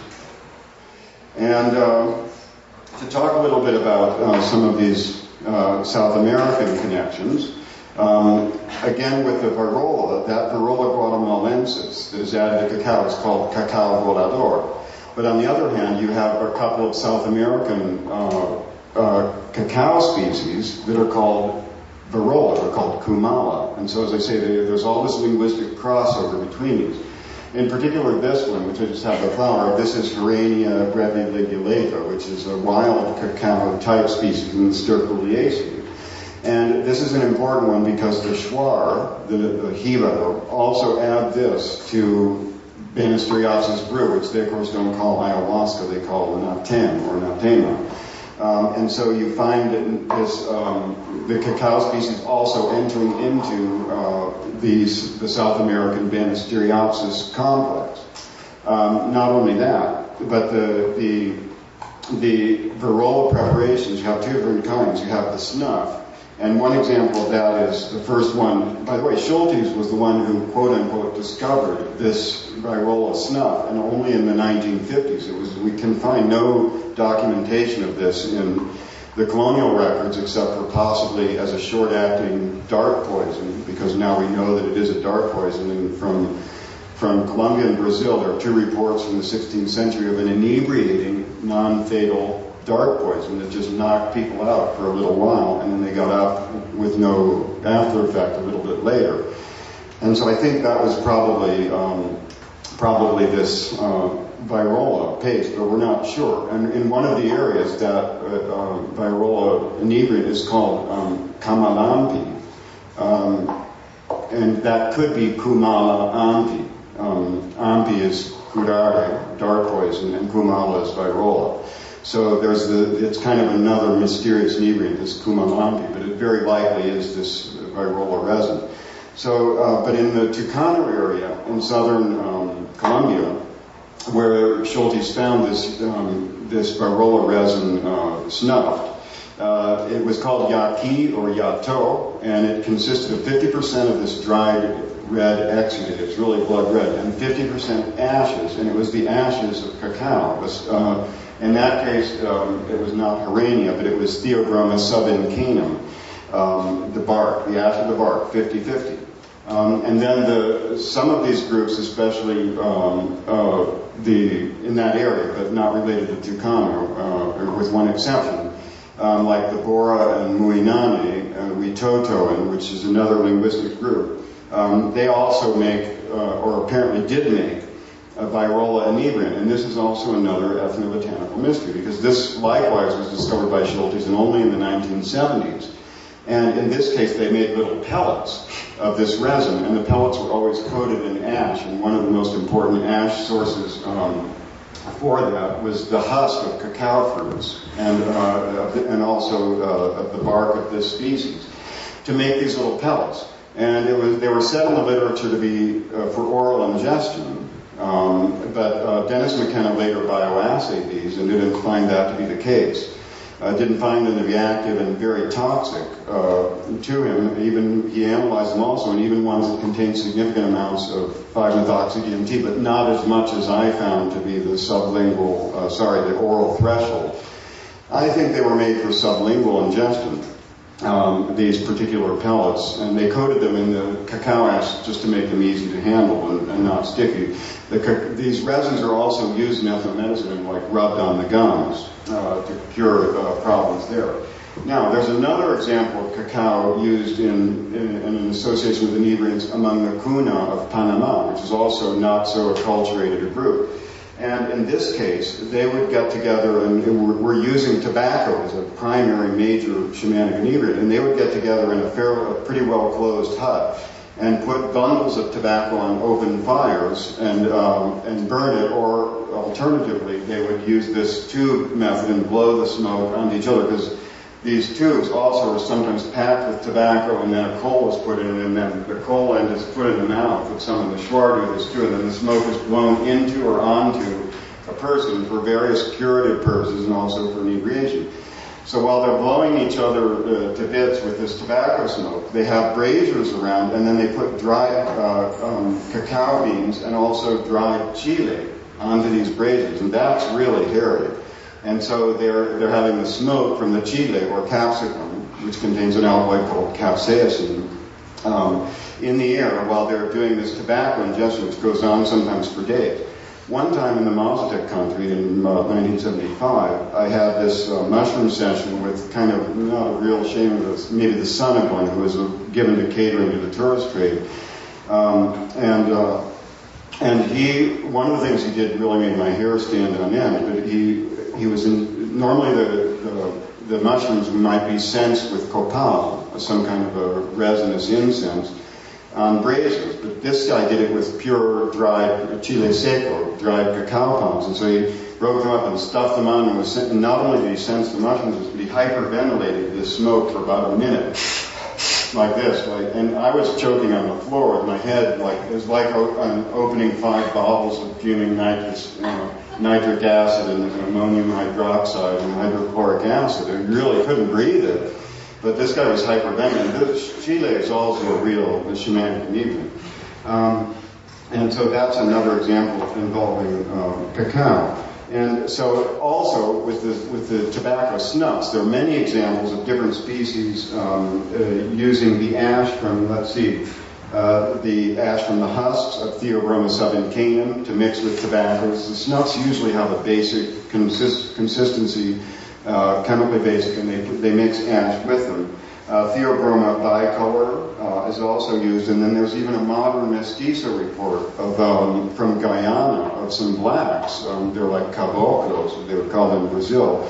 And to talk a little bit about some of these South American connections, again with the virola, that virola guatemalensis that is added to cacao is called cacao volador. But on the other hand, you have a couple of South American cacao species that are called virola, they're called kumala. And so as I say, there's all this linguistic crossover between these. In particular, this one, which I just have the flower, this is Herrania breviligulata, which is a wild cacao type species in the Sterculiaceae. And this is an important one because the Shuar, the Jiva, also add this to Banisteriopsis brew, which they of course don't call ayahuasca, they call natem or natema. And so you find this, the cacao species also entering into the South American Banisteriopsis complex. Not only that, but the virola preparations, you have 2 different kinds. You have the snuff, and one example of that is the first one. By the way, Schultes was the one who, quote unquote, discovered this virola snuff, and only in the 1950s. We can find no documentation of this in the colonial records except for possibly as a short-acting dark poison, because now we know that it is a dark poison. And from Colombia and Brazil, there are 2 reports from the 16th century of an inebriating, non-fatal dark poison that just knocked people out for a little while, and then they got out with no after effect a little bit later. And so I think that was probably this virola paste, but we're not sure. And in one of the areas, that virola inebriant is called kamalampi, and that could be kumala ampi. Ampi is curare, dark poison, and kumala is virola. So it's kind of another mysterious inebriant, this kumalampi, but it very likely is this virola resin. So, but in the Tucano area in southern Colombia, where Schultes found this virola resin snuffed, it was called yaqui or yato, and it consisted of 50% of this dried red exudate, it's really blood red, and 50% ashes, and it was the ashes of cacao. It was, in that case, it was not Herrania, but it was Theobroma subincanum, the bark, the ash of the bark, 50-50. And then some of these groups, especially in that area, but not related to Tucano, with one exception, like the Bora and Muinane, Witotoan, which is another linguistic group, they also make, or apparently did make, a virola inebriant, and this is also another ethnobotanical mystery, because this likewise was discovered by Schultes and only in the 1970s. And in this case, they made little pellets of this resin, and the pellets were always coated in ash, and one of the most important ash sources for that was the husk of cacao fruits, and also of the bark of this species, to make these little pellets. And they were said in the literature to be for oral ingestion, but Dennis McKenna later bioassayed these and didn't find that to be the case. Didn't find them to be active and very toxic to him. Even he analyzed them also, and even ones that contained significant amounts of 5-methoxy-DMT, but not as much as I found to be the the oral threshold. I think they were made for sublingual ingestion. these particular pellets, and they coated them in the cacao ash just to make them easy to handle and not sticky. These resins are also used in ethnomedicine and like rubbed on the gums to cure problems there. Now, there's another example of cacao used in an association with inebriants among the Cuna of Panama, which is also not so acculturated a group. And in this case, they would get together, and we're using tobacco as a primary major shamanic inebriant, and they would get together in a pretty well-closed hut and put bundles of tobacco on open fires and burn it, or alternatively, they would use this tube method and blow the smoke onto each other, because these tubes also are sometimes packed with tobacco, and then a coal is put in, and then the coal end is put in the mouth of some of the Schwar do this too, and then the smoke is blown into or onto a person for various curative purposes and also for inebriation. So while they're blowing each other to bits with this tobacco smoke, they have braziers around, and then they put dried cacao beans and also dried chile onto these braziers, and that's really hairy. And so they're having the smoke from the chile or capsicum, which contains an alkaloid called capsaicin, in the air while they're doing this tobacco ingestion, which goes on sometimes for days. One time in the Mazatec country in 1975, I had this mushroom session with kind of, not a real shame of this, maybe the son of one who was given to catering to the tourist trade. And he, one of the things he did really made my hair stand on end, but he was in, normally the mushrooms might be sensed with copal, some kind of a resinous incense, on braziers, but this guy did it with pure dried chile seco, dried cacao palms, and so he broke them up and stuffed them on, and not only did he sense the mushrooms, but he hyperventilated this smoke for about a minute, like this, and I was choking on the floor with my head, it was like opening 5 bottles of fuming nitric acid and ammonium hydroxide and hydrochloric acid. I really couldn't breathe it. But this guy was hyperventilating. Chile is also a real shamanic inebriant. And so that's another example involving cacao. And so also with the tobacco snuffs, there are many examples of different species using the ash from, the ash from the husks of Theobroma subincanum to mix with tobaccos. The snuffs usually have a basic consistency, chemically basic, and they mix ash with them. Theobroma bicolor is also used, and then there's even a modern mestizo report of, from Guyana of some blacks. They're like caboclos, they were called in Brazil.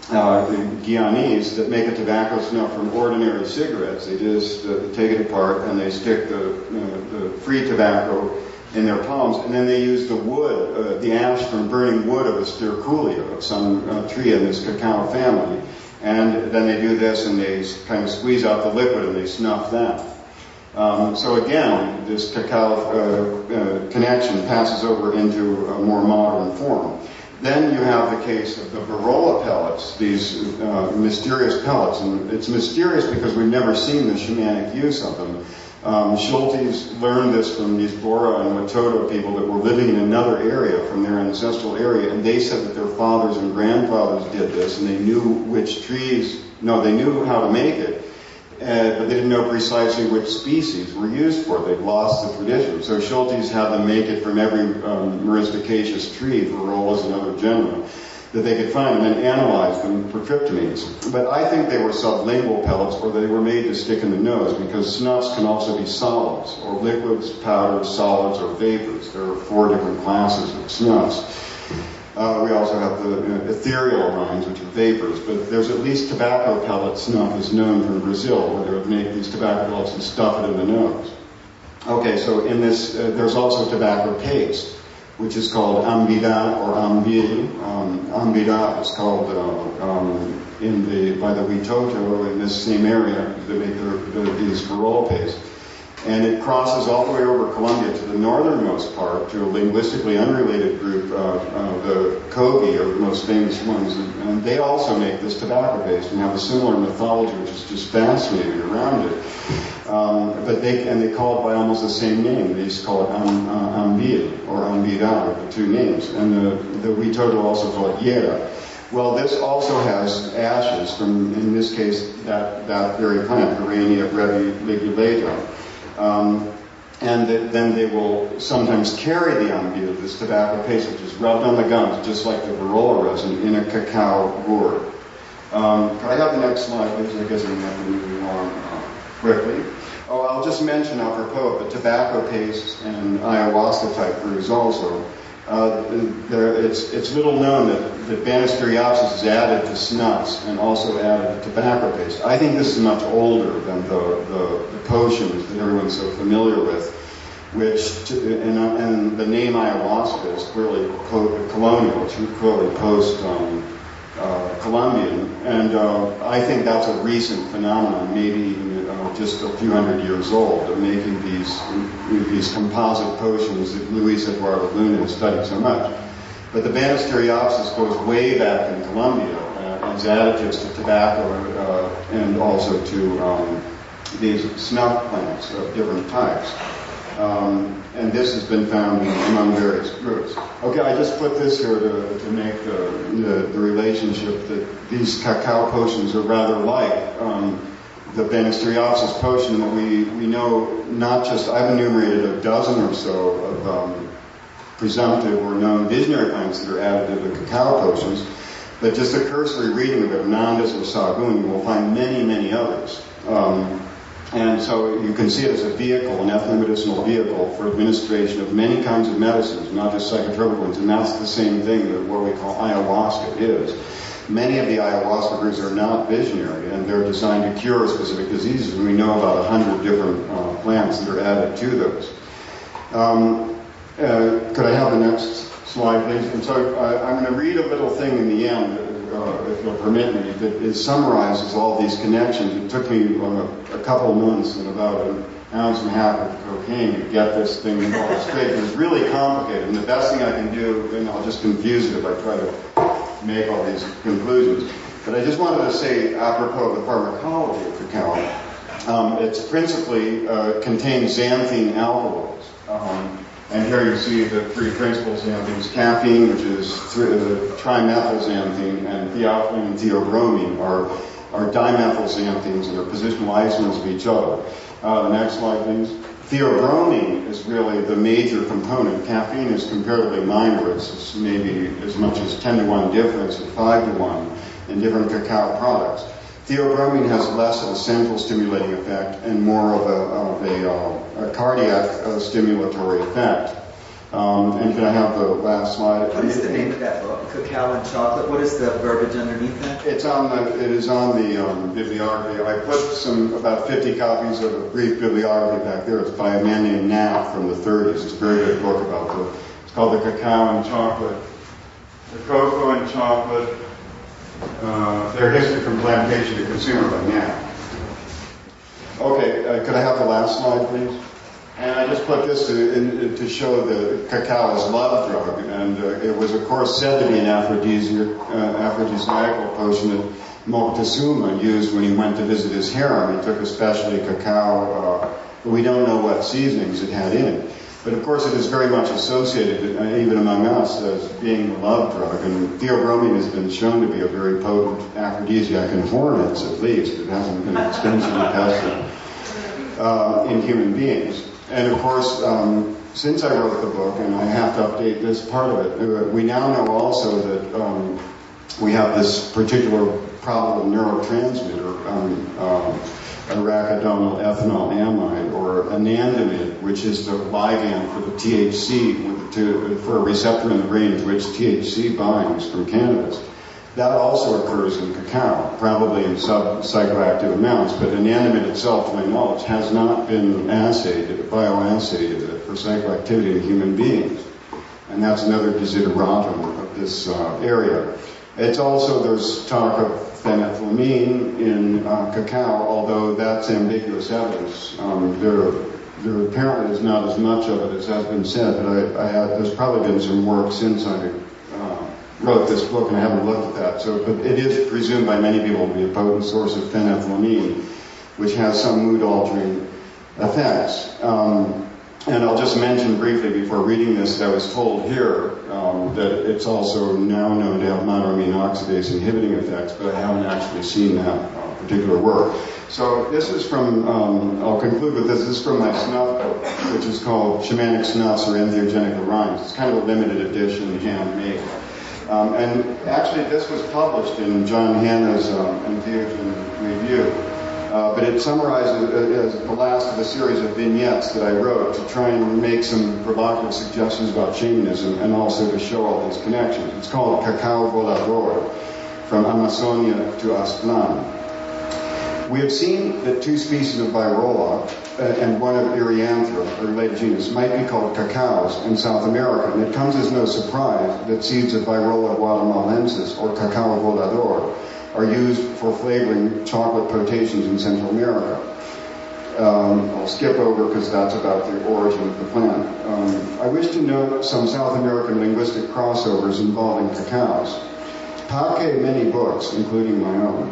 Guyanese that make a tobacco snuff from ordinary cigarettes. They just take it apart and they stick the free tobacco in their palms, and then they use the wood, the ash from burning wood of a sterculia, of some tree in this cacao family, and then they do this and they kind of squeeze out the liquid and they snuff that. So again, this cacao connection passes over into a more modern form. Then you have the case of the Barola pellets, these mysterious pellets, and it's mysterious because we've never seen the shamanic use of them. Schultes learned this from these Bora and Watoto people that were living in another area from their ancestral area, and they said that their fathers and grandfathers did this, and they knew which trees, they knew how to make it, but they didn't know precisely which species were used for it. They'd lost the tradition. So Schultes had them make it from every myristicaceous tree, Varrolas and other genera, that they could find, and then analyze them for tryptamines. But I think they were sublingual pellets, or they were made to stick in the nose, because snuffs can also be solids, or liquids, powders, solids, or vapors. There are 4 different classes of snuffs. We also have the ethereal lines, which are vapors, but there's at least tobacco pellet snuff is known from Brazil, where they would make these tobacco pellets and stuff it in the nose. Okay, so in this, there's also tobacco paste, which is called ambida or ambil. Ambida is called by the Witoto in this same area. They make these Barola paste. And it crosses all the way over Colombia to the northernmost part, to a linguistically unrelated group, the Kogi are the most famous ones. And they also make this tobacco paste and have a similar mythology, which is just fascinating around it. But they call it by almost the same name. They just call it Ambil or Ambida, the 2 names. And the Witoto also call it Yera. Well, this also has ashes from, in this case, that very plant, Rhyraenia breviligulata. Then they will sometimes carry the ambil, this tobacco paste, which is rubbed on the gums, just like the varroa resin, in a cacao gourd. Could I have the next slide, please? I guess I'm going to have to move along quickly. Oh, I'll just mention apropos of the tobacco paste and ayahuasca type fruits also. It's little known that Banisteriopsis is added to snuffs and also added to tobacco paste. I think this is much older than the potions that everyone's so familiar with, and the name ayahuasca is clearly colonial, it's clearly post-Columbian, and I think that's a recent phenomenon, maybe even just a few hundred years old, of making these composite potions that Luis Eduardo Luna has studied so much. But the Banisteriopsis goes way back in Colombia as additives to tobacco and also to these snuff plants of different types. And this has been found among various groups. Okay, I just put this here to make the relationship that these cacao potions are rather like the Banisteriopsis potion that we know not just, I've enumerated a dozen or so of presumptive or known visionary plants that are added to the cacao potions, but just a cursory reading of Hernandez or Sahagún, you will find many, many others. And so you can see it as a vehicle, an ethnomedicinal vehicle for administration of many kinds of medicines, not just psychotropic ones, and that's the same thing that what we call ayahuasca is. Many of the ayahuasca groups are not visionary, and they're designed to cure specific diseases, and we know about 100 different plants that are added to those. Could I have the next slide, please? And so I'm going to read a little thing in the end, if you'll permit me, that it summarizes all these connections. It took me a couple of months and about an ounce and a half of cocaine to get this thing all straight. It was really complicated, and the best thing I can do, and I'll just confuse it if I try to make all these conclusions. But I just wanted to say, apropos of the pharmacology of cacao, it's principally contains xanthine alkaloids. And here you see the three principal xanthines: caffeine, which is trimethylxanthine, and theophylline and theobromine are dimethylxanthines and are positional isomers of each other. The next slide, please. Theobromine is really the major component. Caffeine is comparatively minor. It's maybe as much as 10-to-1 difference or 5-to-1 in different cacao products. Theobromine has less of a central stimulating effect and more of a cardiac stimulatory effect. And can I have the last slide? What is the name of that book? Cacao and Chocolate. What is the verbiage underneath that? It is on the bibliography. I put about 50 copies of a brief bibliography back there. It's by a man named Knapp from the 30s. It's a very good book it's called The Cacao and Chocolate. The Cocoa and Chocolate, Their History from Plantation to Consumer by Knapp. Okay, could I have the last slide, please? And I just put this to show the cacao as love drug, and it was, of course, said to be an aphrodisiacal potion that Moctezuma used when he went to visit his harem. He took especially cacao, but we don't know what seasonings it had in it. But of course, it is very much associated, even among us, as being a love drug. And theobromine has been shown to be a very potent aphrodisiac in hornets, at least. It hasn't been extensively tested in human beings. And of course, since I wrote the book, and I have to update this part of it, we now know also that we have this particular probable neurotransmitter, arachidonyl ethanol amide, or anandamide, which is the ligand for the THC, for a receptor in the brain to which THC binds from cannabis. That also occurs in cacao, probably in sub-psychoactive amounts, but anandamide itself, to my knowledge, has not been bioassayed for psychoactivity in human beings. And that's another desideratum of this area. It's also, there's talk of phenethylamine in cacao, although that's ambiguous evidence. There apparently is not as much of it as has been said, but there's probably been some work since I wrote this book, and I haven't looked at that. But it is presumed by many people to be a potent source of phenethylamine, which has some mood-altering effects. And I'll just mention briefly before reading this that I was told here that it's also now known to have monoamine oxidase inhibiting effects, but I haven't actually seen that particular work. So this is from, I'll conclude with this. This is from my snuff book, which is called Shamanic Snuffs or Entheogenic Orions. It's kind of a limited edition, handmade. And actually this was published in John Hanna's Entheogen Review. But it summarizes as the last of a series of vignettes that I wrote to try and make some provocative suggestions about shamanism and also to show all these connections. It's called Cacao Volador, from Amazonia to Aztlán. We have seen that two species of Virola and one of Erianthera, a related genus, might be called cacaos in South America, and it comes as no surprise that seeds of Virola guatemalensis or Cacao Volador are used for flavoring chocolate potations in Central America. I'll skip over because that's about the origin of the plant. I wish to note some South American linguistic crossovers involving cacaos. Paque many books, including my own.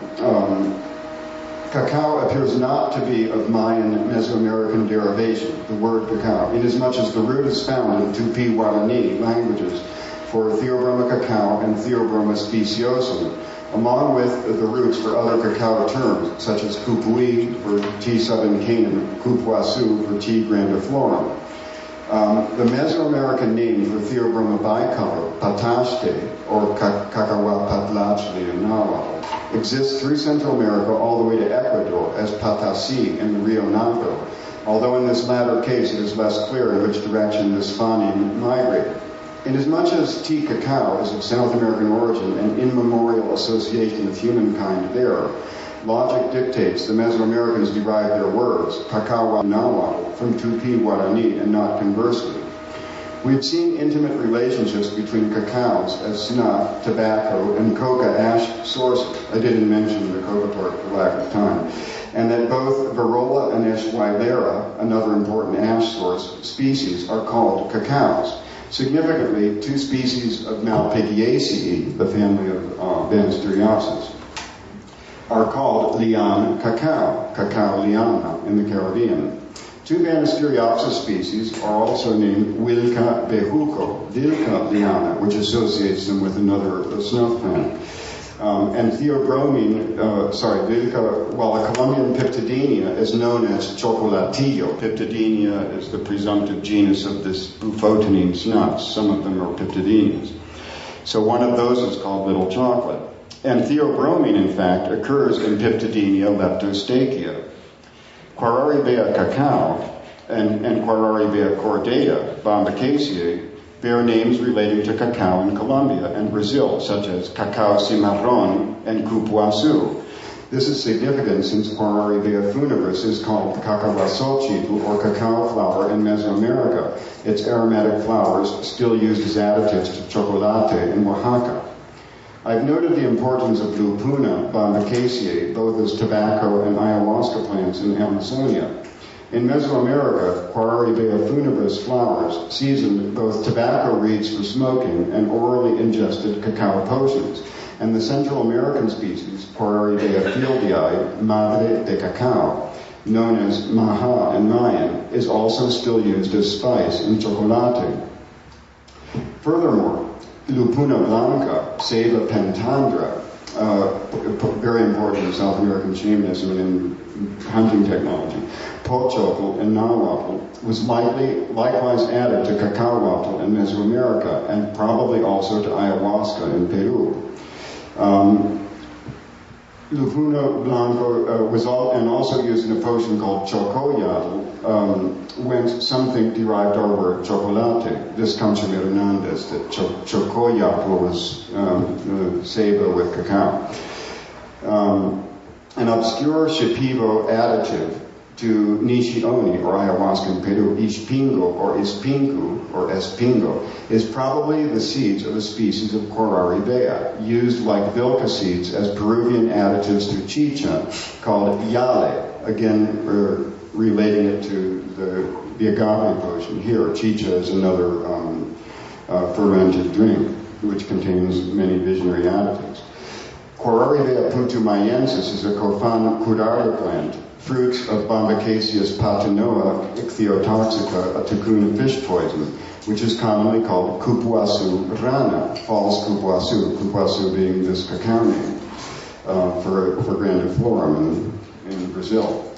Cacao appears not to be of Mayan Mesoamerican derivation, the word cacao, inasmuch as the root is found in Tupi-Guarani languages for Theobroma cacao and Theobroma speciosum, along with the roots for other cacao terms, such as Cupui for T. subincanum, Cupuaçu for T. grandiflorum. The Mesoamerican name for Theobroma bicolor, Pataste, or Cacahuapatlachli in Nahuatl, exists through Central America all the way to Ecuador as Patasi in the Rio Napo, although in this latter case it is less clear in which direction this phoneme migrated. Inasmuch as T. cacao is of South American origin and immemorial association with humankind there, logic dictates the Mesoamericans derived their words, cacao Nahuatl, from Tupi-Guarani and not conversely. We've seen intimate relationships between cacaos as snuff, tobacco, and coca ash sources. I didn't mention the coca part for lack of time. And that both Virola and Eschweileria, another important ash source species, are called cacaos. Significantly, two species of Malpighiaceae, the family of Banisteriopsis, are called liana cacao, cacao liana in the Caribbean. Two Banisteriopsis species are also named Wilca bejuco, Vilca liana, which associates them with another snuff plant. And theobromine, Vilca, while a Colombian Piptidenia is known as chocolatillo. Piptidenia is the presumptive genus of this bufotenine snuffs. Some of them are Piptidenias. So one of those is called little chocolate. And theobromine, in fact, occurs in Piptidenia leptostachya. Quararibea cacao and Quararibea cordata, Bombaceae, bear names relating to cacao in Colombia and Brazil, such as cacao cimarron and cupuaçu. This is significant since Quararibea funebris is called cacahuaçochitl, or cacao flower, in Mesoamerica, its aromatic flowers still used as additives to chocolate in Oaxaca. I've noted the importance of Lupuna bombaceae, both as tobacco and ayahuasca plants in Amazonia. In Mesoamerica, Quararibea funebris flowers seasoned both tobacco reeds for smoking and orally ingested cacao potions. And the Central American species, Quararibea fieldii, madre de cacao, known as maja in Mayan, is also still used as spice in chocolate. Furthermore, Lupuna blanca, Ceiba pentandra, very important in South American shamanism and in hunting technology, pochocl in Nahuatl, was likewise added to cacahuatl in Mesoamerica and probably also to ayahuasca in Peru. Lupuna blanco was also used in a potion called chocoyatl, whence some think derived our word chocolate. This comes from Hernandez, that chocoyatl was ceiba with cacao. An obscure Shipibo additive to Nishioni, or ayahuasca in Peru, Ispingo, or Ispingu, or Espingo, is probably the seeds of a species of Quararibea, used like Vilca seeds as Peruvian additives to chicha, called yale, again relating it to the agave potion. Here, chicha is another fermented drink, which contains many visionary additives. Quararibea putumayensis is a Cophan curaria plant, fruits of Bombycius patinoa ichthyotoxica, a Takuna fish poison, which is commonly called cupuaçu rana, false cupuaçu being this cacao name for grandiflorum in Brazil.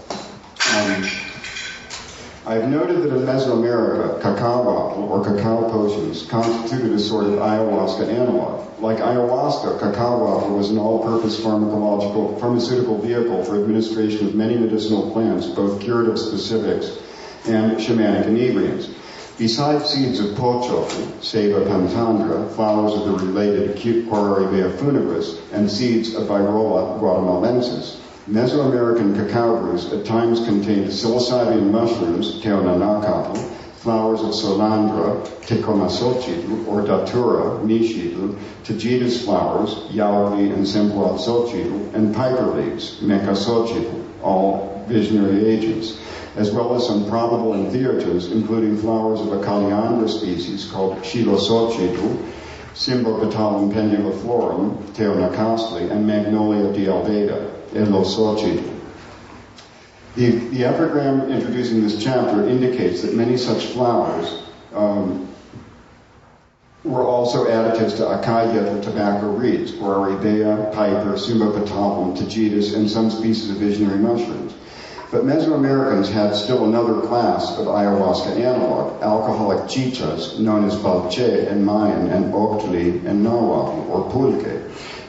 I've noted that in Mesoamerica, cacao bottle or cacao potions constituted a sort of ayahuasca analog. Like ayahuasca, cacao bottle was an all-purpose pharmaceutical vehicle for administration of many medicinal plants, both curative specifics and shamanic inebriants. Besides seeds of pocho, Ceiba pentandra, flowers of the related Quararibea funebris, and seeds of Virola guatemalensis, Mesoamerican cacao brews at times contained psilocybin mushrooms, Teonanacatl, flowers of Solandra, Tecomacilchitl, or Datura, Mixitl, Tajitas flowers, Yauli and Sempoalxochitl, and piper leaves, Mecaxochitl, all visionary agents, as well as some probable entheogens, including flowers of a Calliandra species called Xiloxochitl, Symbopetalum penduliflorum, Teonacastli, and Magnolia dialbeda, Eloxochitl. The epigram introducing this chapter indicates that many such flowers were also additives to Acai tobacco reeds, Quararibea, piper, Symbopetalum, Tajitas, and some species of visionary mushrooms. But Mesoamericans had still another class of ayahuasca analog, alcoholic chichas, known as balche in Mayan and octli and nahuatl, or pulque.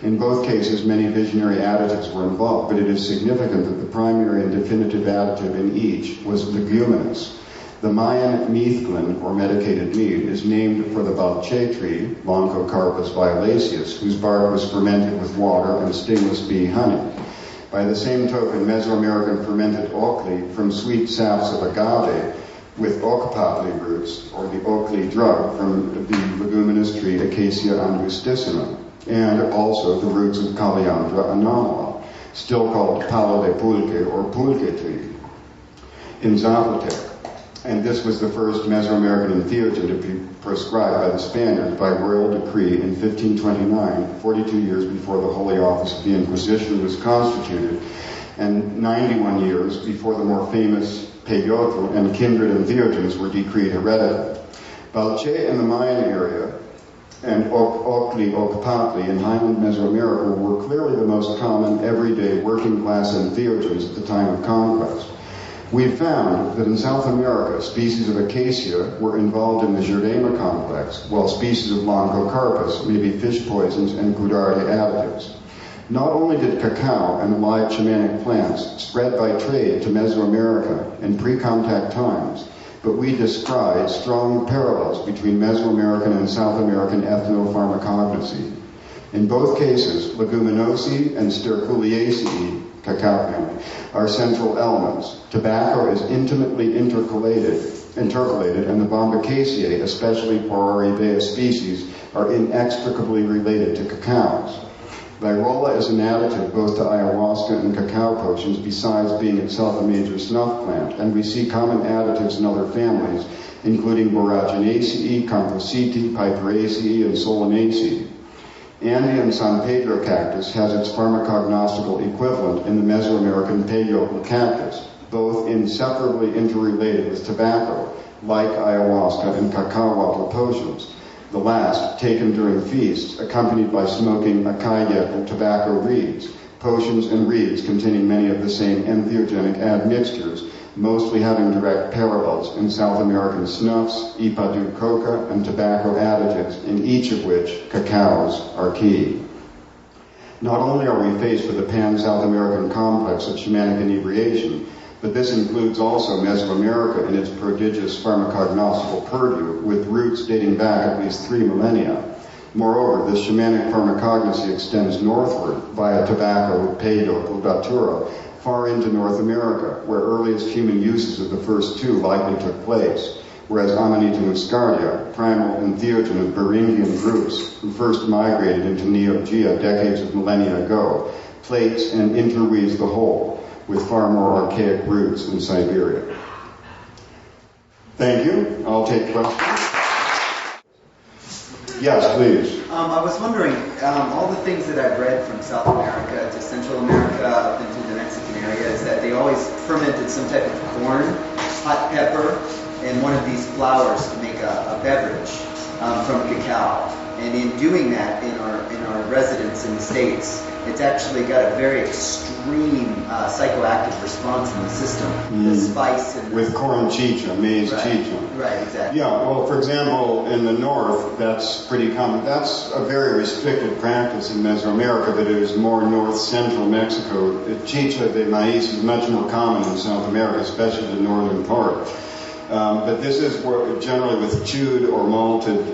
In both cases, many visionary additives were involved, but it is significant that the primary and definitive additive in each was leguminous. The Mayan meathglin, or medicated mead, is named for the balche tree, Loncocarpus violaceus, whose bark was fermented with water and stingless bee honey. By the same token, Mesoamerican fermented octli from sweet saps of agave with ocpatli roots, or the octli drug from the leguminous tree Acacia angusticima, and also the roots of Calliandra anomala, still called palo de pulque or pulque tree in Zapotec. And this was the first Mesoamerican entheogen to be prescribed by the Spaniards by royal decree in 1529, 42 years before the Holy Office of the Inquisition was constituted, and 91 years before the more famous peyote and kindred entheogens were decreed heretical. Balche in the Mayan area and octli, ocpatli in highland Mesoamerica were clearly the most common everyday working class entheogens at the time of conquest. We found that in South America, species of acacia were involved in the Jurema complex, while species of Loncocarpus may be fish poisons and Gudardi additives. Not only did cacao and allied shamanic plants spread by trade to Mesoamerica in pre-contact times, but we descried strong parallels between Mesoamerican and South American ethnopharmacognosy. In both cases, Leguminosae and Sterculiaceae, cacao family, are central elements. Tobacco is intimately intercalated, and the Bombyciaceae, especially Quararibea species, are inextricably related to cacaos. Virola is an additive both to ayahuasca and cacao potions, besides being itself a major snuff plant, and we see common additives in other families, including Boraginaceae, Compositae, Piperaceae, and Solanaceae. Andean San Pedro cactus has its pharmacognostical equivalent in the Mesoamerican peyote cactus, both inseparably interrelated with tobacco, like ayahuasca and cacao potions. The last, taken during feasts, accompanied by smoking acai and tobacco reeds, potions and reeds containing many of the same entheogenic admixtures, mostly having direct parallels in South American snuffs, ipadú coca, and tobacco additives, in each of which cacaos are key. Not only are we faced with a pan-South American complex of shamanic inebriation, but this includes also Mesoamerica in its prodigious pharmacognostical purview, with roots dating back at least 3 millennia. Moreover, this shamanic pharmacognosy extends northward via tobacco, peyote, datura, far into North America, where earliest human uses of the first two likely took place, whereas Amanita muscardia, primal entheogen of Beringian groups, who first migrated into Neogea decades of millennia ago, plates and interweaves the whole, with far more archaic roots in Siberia. Thank you. I'll take questions. Yes, please. I was wondering, all the things that I've read from South America to Central America up into the Mexican area is that they always ferment some type of corn, hot pepper, and one of these flours to make a beverage from cacao. And in doing that, in our residence in the States, it's actually got a very extreme psychoactive response in the system. The spice and with corn chicha, maize chicha. Right, exactly. Yeah, well, for example, in the north, that's pretty common. That's a very restricted practice in Mesoamerica, but it is more north-central Mexico. Chicha de maíz is much more common in South America, especially the northern part. But this is generally with chewed or malted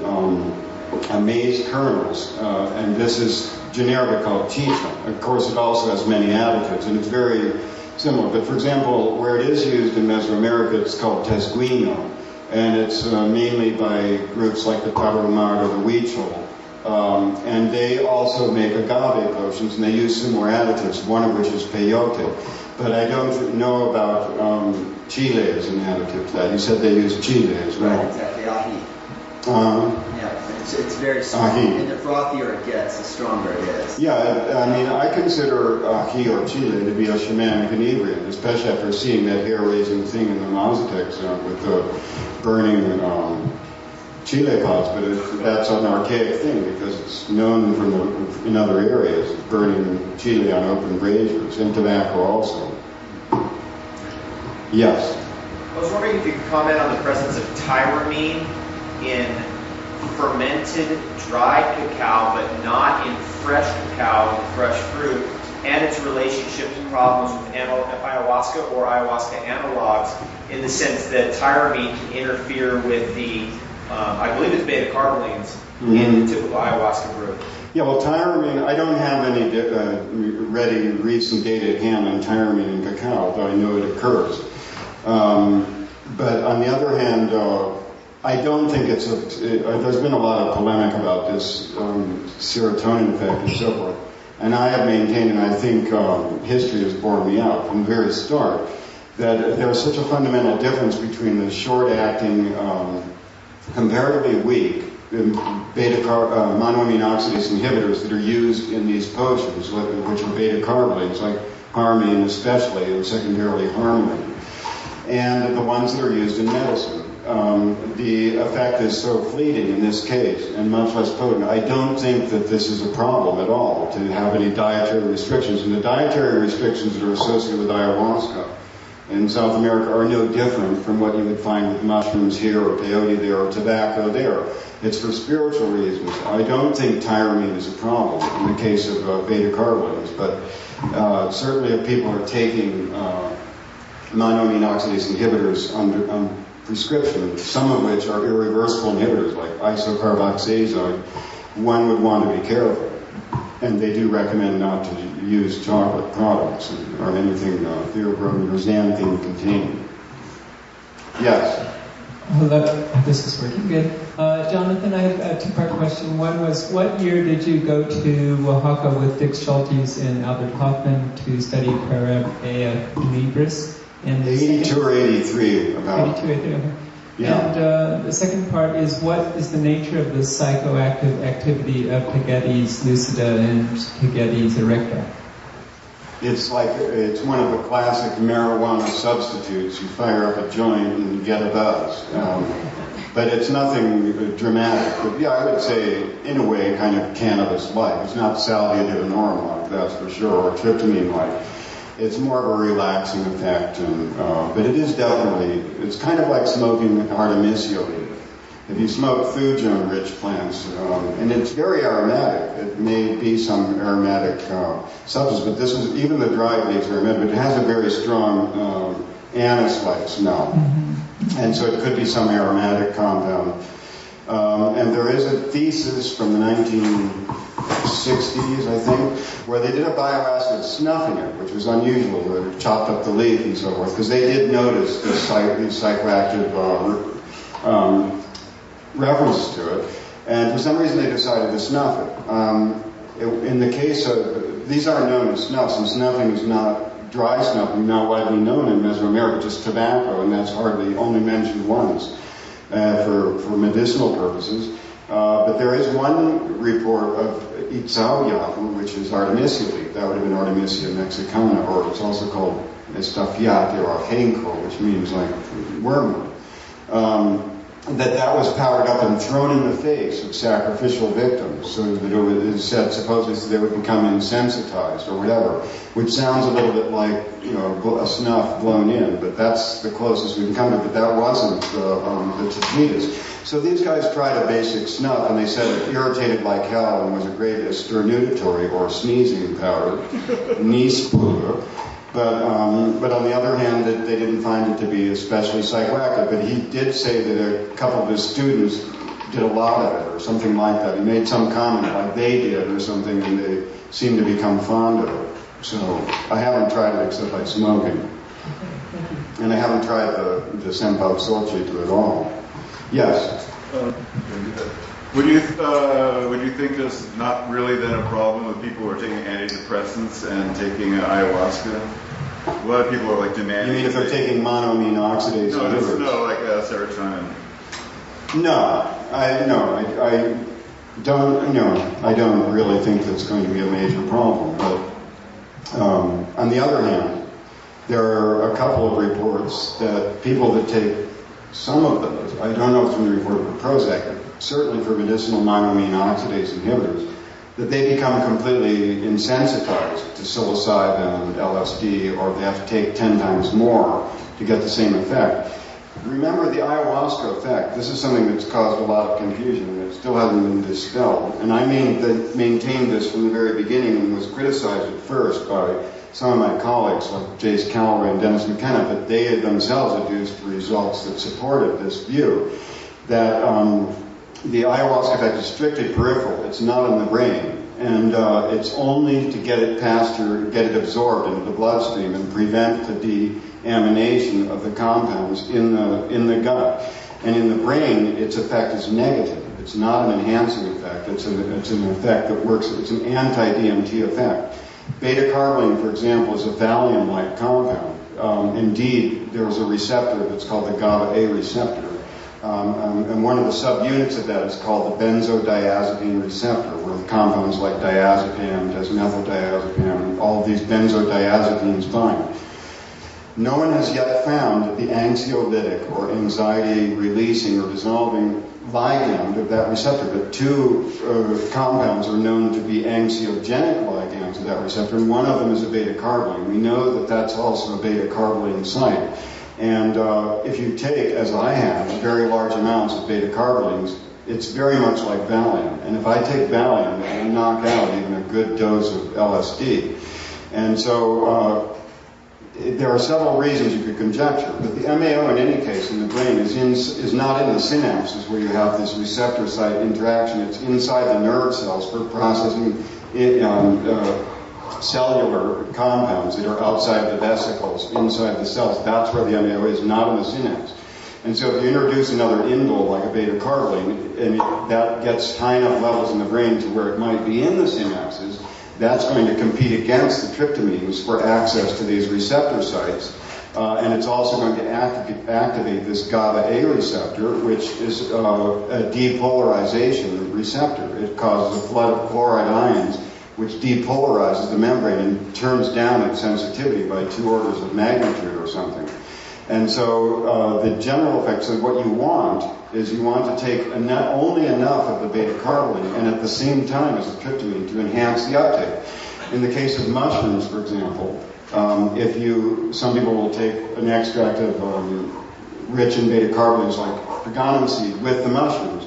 maize kernels, and this is generically called chicha. Of course, it also has many additives, and it's very similar. But for example, where it is used in Mesoamerica, it's called tesguino, and it's mainly by groups like the Tarahumara or the Huichol. And they also make agave potions, and they use similar additives, one of which is peyote. But I don't know about chile as an additive to that. You said they use chile as well. Right, exactly, ají. Yeah, it's very strong. Ají. And the frothier it gets, the stronger it is. Yeah, I mean, I consider ají or chile to be a shamanic inebriant, especially after seeing that hair-raising thing in the Mazatec zone with the burning chile pots. But that's an archaic thing because it's known in other areas, burning chile on open braziers, and tobacco also. Yes? I was wondering if you could comment on the presence of tyramine in fermented dried cacao, but not in fresh cacao and fresh fruit, and its relationship to problems with ayahuasca or ayahuasca analogs, in the sense that tyramine can interfere with the, I believe it's beta-carbolines in the typical ayahuasca brew. Yeah, well, tyramine, I don't have any ready recent data at hand on tyramine in cacao, though I know it occurs. But on the other hand, I don't think there's been a lot of polemic about this serotonin effect and so forth. And I have maintained, and I think history has borne me out from the very start, that there's such a fundamental difference between the short-acting, comparatively weak monoamine oxidase inhibitors that are used in these potions, which are beta-carbolines, like harmine especially, and secondarily harmaline, and the ones that are used in medicine. The effect is so fleeting in this case, and much less potent. I don't think that this is a problem at all to have any dietary restrictions. And the dietary restrictions that are associated with ayahuasca in South America are no different from what you would find with mushrooms here, or peyote there, or tobacco there. It's for spiritual reasons. I don't think tyramine is a problem in the case of beta-carbolines, but certainly if people are taking monoamine oxidase inhibitors under prescription, some of which are irreversible inhibitors like isocarboxazine, one would want to be careful. And they do recommend not to use chocolate products or anything theobromine or xanthine containing. Yes? Hello, this is working good. Jonathan, I have a two-part question. One was, what year did you go to Oaxaca with Dick Schultes and Albert Hoffman to study Parabea libris? And 82 or 83, about. 82, 83, okay. Yeah. And the second part is, what is the nature of the psychoactive activity of Tagetes lucida and Tagetes erecta? It's one of the classic marijuana substitutes. You fire up a joint and you get a buzz. But it's nothing dramatic. But yeah, I would say, in a way, kind of cannabis-like. It's not salvia divinorum-like, that's for sure, or tryptamine-like. It's more of a relaxing effect, but it is definitely, it's kind of like smoking Artemisia leaf. If you smoke Fujone-rich plants, and it's very aromatic, it may be some aromatic substance, but this is, even the dried leaves are aromatic, but it has a very strong anise-like smell. And so it could be some aromatic compound. And there is a thesis from the 1960s, I think, where they did a bioacid snuffing it, which was unusual. They chopped up the leaf and so forth, because they did notice these psychoactive references to it. And for some reason they decided to snuff it. In the case of, these aren't known as snuffs, and snuffing is not dry snuffing, not widely known in Mesoamerica, just tobacco, and that's hardly only mentioned once for medicinal purposes. But there is one report of Itzauyahu, which is Artemisia leaf. That would have been Artemisia mexicana, or it's also called estafiate or ajenjo, which means like wormwood. That was powdered up and thrown in the face of sacrificial victims, so that it was said supposedly so they would become insensitized or whatever, which sounds a little bit like, you know, a snuff blown in, but that's the closest we can come to. But that wasn't the chichitas. So these guys tried a basic snuff, and they said it irritated like hell and was a great esternudatory or sneezing powder, niespulver. But on the other hand, they didn't find it to be especially psychoactive. But he did say that a couple of his students did a lot of it, or something like that. He made some comment like they did or something, and they seemed to become fond of it. So I haven't tried it except by smoking. And I haven't tried the Senpou Sochi at all. Yes? Would you think there's not really then a problem with people who are taking antidepressants and taking ayahuasca? A lot of people are like demanding. You mean if they're taking monoamine oxidase inhibitors? No, like serotonin. I don't really think that's going to be a major problem. But on the other hand, there are a couple of reports that people that take some of those, I don't know if it's from the report of Prozac, but certainly for medicinal monoamine oxidase inhibitors, that they become completely insensitized to psilocybin and LSD, or they have to take 10 times more to get the same effect. Remember the ayahuasca effect. This is something that's caused a lot of confusion, and it still hasn't been dispelled. And I mean that maintained this from the very beginning and was criticized at first by some of my colleagues, like Jace Calloway and Dennis McKenna, but they themselves adduced results that supported this view, that the ayahuasca effect is strictly peripheral. It's not in the brain. And it's only to get it past get it absorbed into the bloodstream and prevent the deamination of the compounds in the gut. And in the brain, its effect is negative. It's not an enhancing effect. It's an effect that works. It's an anti-DMT effect. Beta-carboline, for example, is a Valium-like compound. Indeed, there is a receptor that's called the GABA-A receptor. And one of the subunits of that is called the benzodiazepine receptor, where the compounds like diazepam, desmethyldiazepam, all of these benzodiazepines bind. No one has yet found the anxiolytic or anxiety-releasing or dissolving ligand of that receptor, but two compounds are known to be anxiogenic ligands of that receptor, and one of them is a beta-carboline. We know that that's also a beta-carboline site. And if you take, as I have, very large amounts of beta-carbolines, it's very much like Valium. And if I take Valium, it will knock out even a good dose of LSD. And so there are several reasons you could conjecture, but the MAO in any case in the brain is not in the synapses where you have this receptor site interaction. It's inside the nerve cells for processing cellular compounds that are outside the vesicles, inside the cells. That's where the MAO is, not in the synapse. And so if you introduce another indole like a beta-carboline, and that gets high enough levels in the brain to where it might be in the synapses, that's going to compete against the tryptamines for access to these receptor sites. And it's also going to activate this GABA-A receptor, which is a depolarization receptor. It causes a flood of chloride ions, which depolarizes the membrane and turns down its sensitivity by 2 orders of magnitude or something. And so the general effect, so what you want is you want to take only enough of the beta-carboline and at the same time as the tryptamine to enhance the uptake. In the case of mushrooms, for example, some people will take an extract of rich in beta-carbolines like pregonum seed with the mushrooms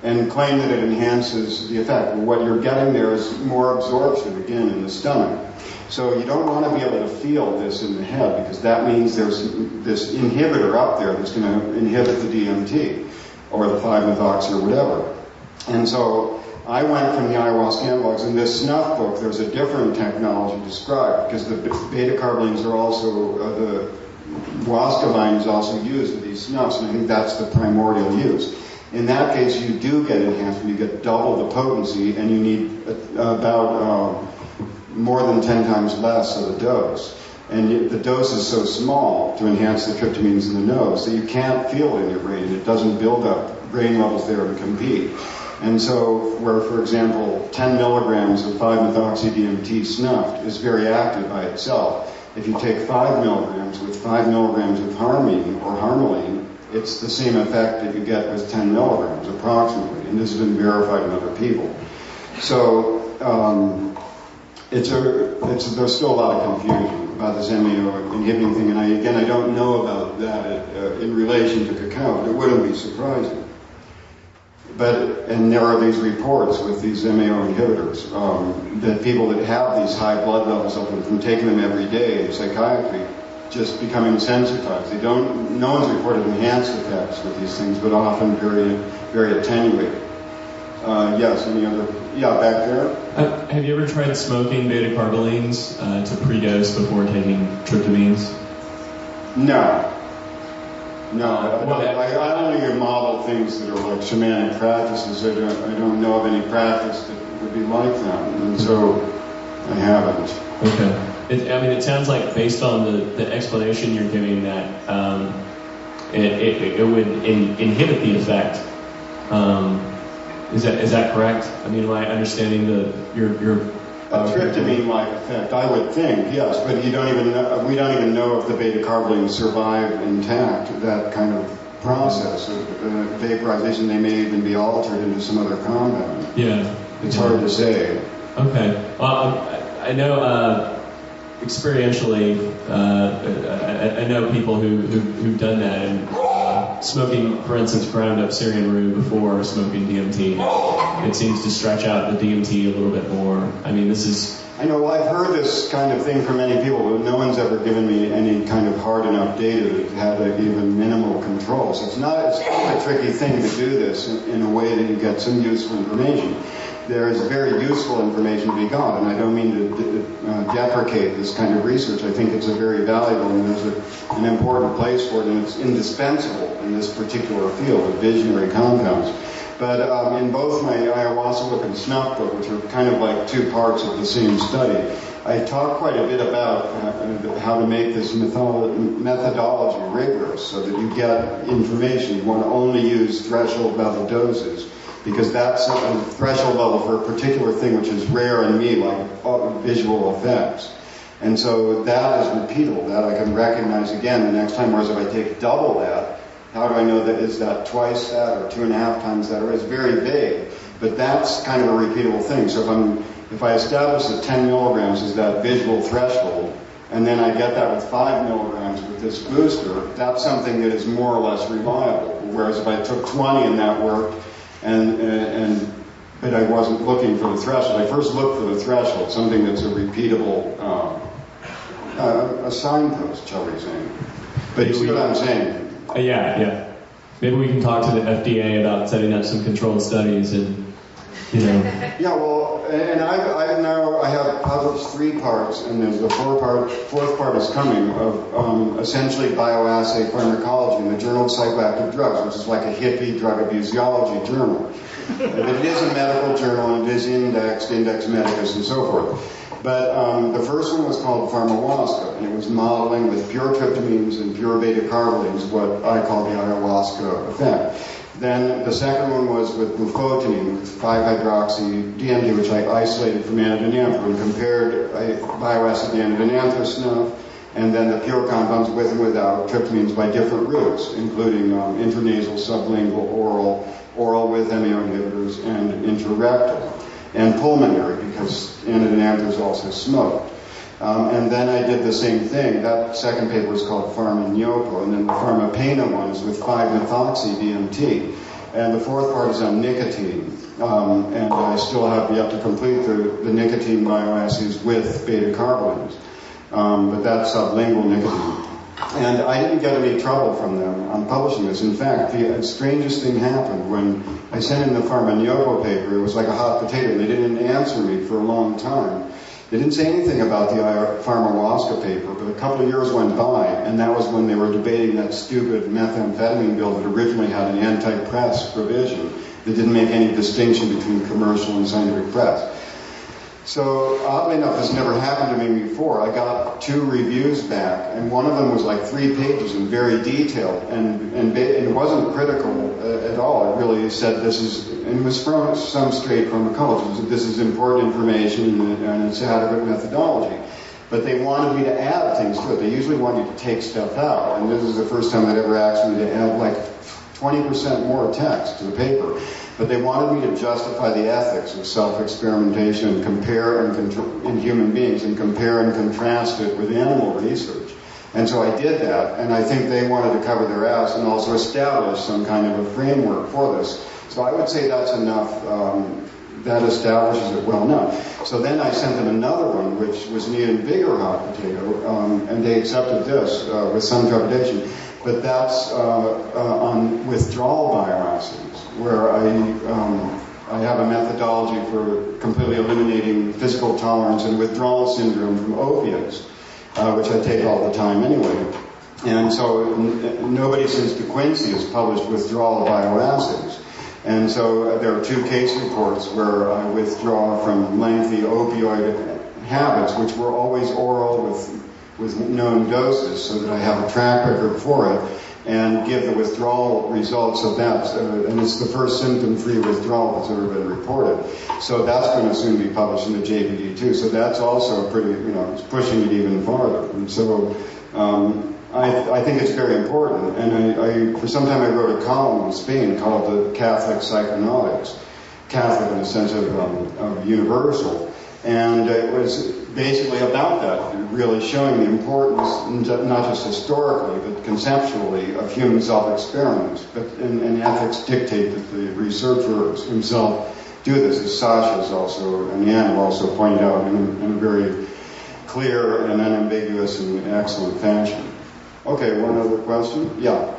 and claim that it enhances the effect. Well, what you're getting there is more absorption, again, in the stomach. So you don't want to be able to feel this in the head, because that means there's this inhibitor up there that's going to inhibit the DMT or the 5-methoxy or whatever. And so I went from the ayahuasca analogs. In this snuff book, there's a different technology described, because the beta-carbolines are also, the ayahuasca vine is also used with these snuffs, and I think that's the primordial use. In that case, you do get enhancement. You get double the potency, and you need about more than 10 times less of the dose. And the dose is so small to enhance the tryptamines in the nose that you can't feel it in your brain. It doesn't build up brain levels there to compete. And so, where, for example, 10 milligrams of 5-methoxy-DMT snuffed is very active by itself, If you take 5 milligrams with 5 milligrams of harmine or harmaline, it's the same effect that you get with 10 milligrams approximately, and this has been verified in other people. So there's still a lot of confusion about this MAO inhibiting thing, and I don't know about that in relation to cacao, but it wouldn't be surprising. And there are these reports with these MAO inhibitors that people that have these high blood levels of them from taking them every day in psychiatry just becoming sensitized. No one's reported enhanced effects with these things, but often very, very attenuated. Yes, any other? Yeah, back there. Have you ever tried smoking beta-carbolines to predose before taking tryptamines? No. I only model things that are like shamanic practices. I don't know of any practice that would be like that, and so I haven't. Okay. It sounds like based on the explanation you're giving that it would inhibit the effect. Is that correct? I mean, am I understanding your a tryptamine-like effect, I would think, yes, but we don't even know if the beta-carbolines survive intact, that kind of process of vaporization. They may even be altered into some other compound. Yeah. It's hard to say. Okay. Well, I know experientially, I know people who've done that, and smoking, for instance, ground up Syrian rue before smoking DMT, it seems to stretch out the DMT a little bit more. I mean, this is... I know, I've heard this kind of thing from many people, but no one's ever given me any kind of hard enough data that had even minimal control. So it's kind of a tricky thing to do this in a way that you get some useful information. There is very useful information to be got, and I don't mean to deprecate this kind of research. I think it's a very valuable, and there's an important place for it, and it's indispensable in this particular field of visionary compounds. But in both my ayahuasca book and snuff book, which are kind of like two parts of the same study, I talk quite a bit about how to make this methodology rigorous so that you get information. You want to only use threshold level doses, because that's a threshold level for a particular thing which is rare in me, like visual effects. And so that is repeatable, that I can recognize again the next time, whereas if I take double that, how do I know that is that twice that or 2.5 times that? Or it's very vague, but that's kind of a repeatable thing. So if I establish that 10 milligrams is that visual threshold, and then I get that with 5 milligrams with this booster, that's something that is more or less reliable. Whereas if I took 20 and that worked, but I wasn't looking for the threshold. I first looked for the threshold, something that's a repeatable, a signpost, shall we say. But you see what I'm saying? Yeah. Maybe we can talk to the FDA about setting up some controlled studies and, Yeah, well, and I have published 3 parts, and there's the fourth part is coming, of essentially bioassay pharmacology in the Journal of Psychoactive Drugs, which is like a hippie drug abuseology journal. It is a medical journal, and it is indexed, Index Medicus, and so forth. But the first one was called Pharmahuasca, and it was modeling with pure tryptamines and pure beta-carbolines, what I call the ayahuasca effect. Then the second one was with bufotenine, with 5-hydroxy-DMT, which I isolated from anidenanthra and compared bioacid anidenanthra snuff, and then the pure compounds with and without tryptamines by different routes, including intranasal, sublingual, oral with MAO inhibitors, and intrarectal, and pulmonary, because anidenanthra is also smoked. And then I did the same thing. That second paper was called Pharma-Nyopo, and then the Pharma-Pena one is with 5-methoxy-DMT. And the fourth part is on nicotine. And I still have yet to complete the nicotine bioassays with beta-carbolines. But that's sublingual nicotine. And I didn't get any trouble from them on publishing this. In fact, the strangest thing happened when I sent in the Pharma-Nyopo paper. It was like a hot potato. They didn't answer me for a long time. They didn't say anything about the Pharmahuasca paper, but a couple of years went by, and that was when they were debating that stupid methamphetamine bill that originally had an anti-press provision that didn't make any distinction between commercial and scientific press. So, oddly enough, this never happened to me before. I got 2 reviews back, and one of them was like 3 pages and very detailed, and it wasn't critical at all. It really said this is, and it was from some straight pharmacology, this is important information and it's adequate methodology. But they wanted me to add things to it. They usually want you to take stuff out. And this is the first time they'd ever asked me to add like 20% more text to the paper. But they wanted me to justify the ethics of self-experimentation and compare in human beings and compare and contrast it with animal research. And so I did that, and I think they wanted to cover their ass and also establish some kind of a framework for this. So I would say that's enough. That establishes it well enough. So then I sent them another one, which was an even bigger hot potato, and they accepted this with some trepidation. But that's on withdrawal bioassays, where I have a methodology for completely eliminating physical tolerance and withdrawal syndrome from opiates, which I take all the time anyway. And so nobody since De Quincey has published withdrawal bioassays. And so there are 2 case reports where I withdraw from lengthy opioid habits, which were always oral with known doses, so that I have a track record for it, and give the withdrawal results of that. And it's the first symptom-free withdrawal that's ever been reported. So that's going to soon be published in the JBD too. So that's also pretty, it's pushing it even farther. And so I think it's very important. And for some time I wrote a column in Spain called The Catholic Psychonautics. Catholic in the sense of universal. And it was basically about that, really showing the importance, not just historically, but conceptually, of human self-experiments. And ethics dictate that the researcher himself do this, as Sasha's also, and Jan have also pointed out in a very clear and unambiguous and excellent fashion. Okay, one other question? Yeah.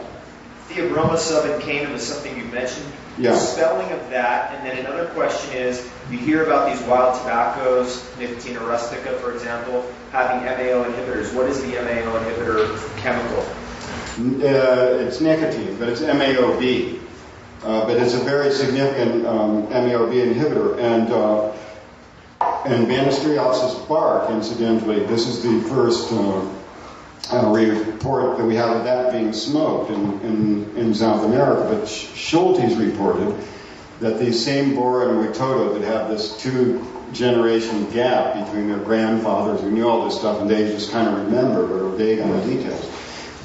Theobroma subincanum is something you mentioned. Yeah. The spelling of that, and then another question is, you hear about these wild tobaccos, Nicotina rustica, for example, having MAO inhibitors. What is the MAO inhibitor chemical? It's nicotine, but it's MAOB. But it's a very significant MAOB inhibitor. And Banisteriopsis bark, incidentally, this is the first report that we have of that being smoked in South America. But Schultes reported that these same Bora and Witoto that have this 2-generation gap between their grandfathers who knew all this stuff and they just kind of remembered or were vague on the details.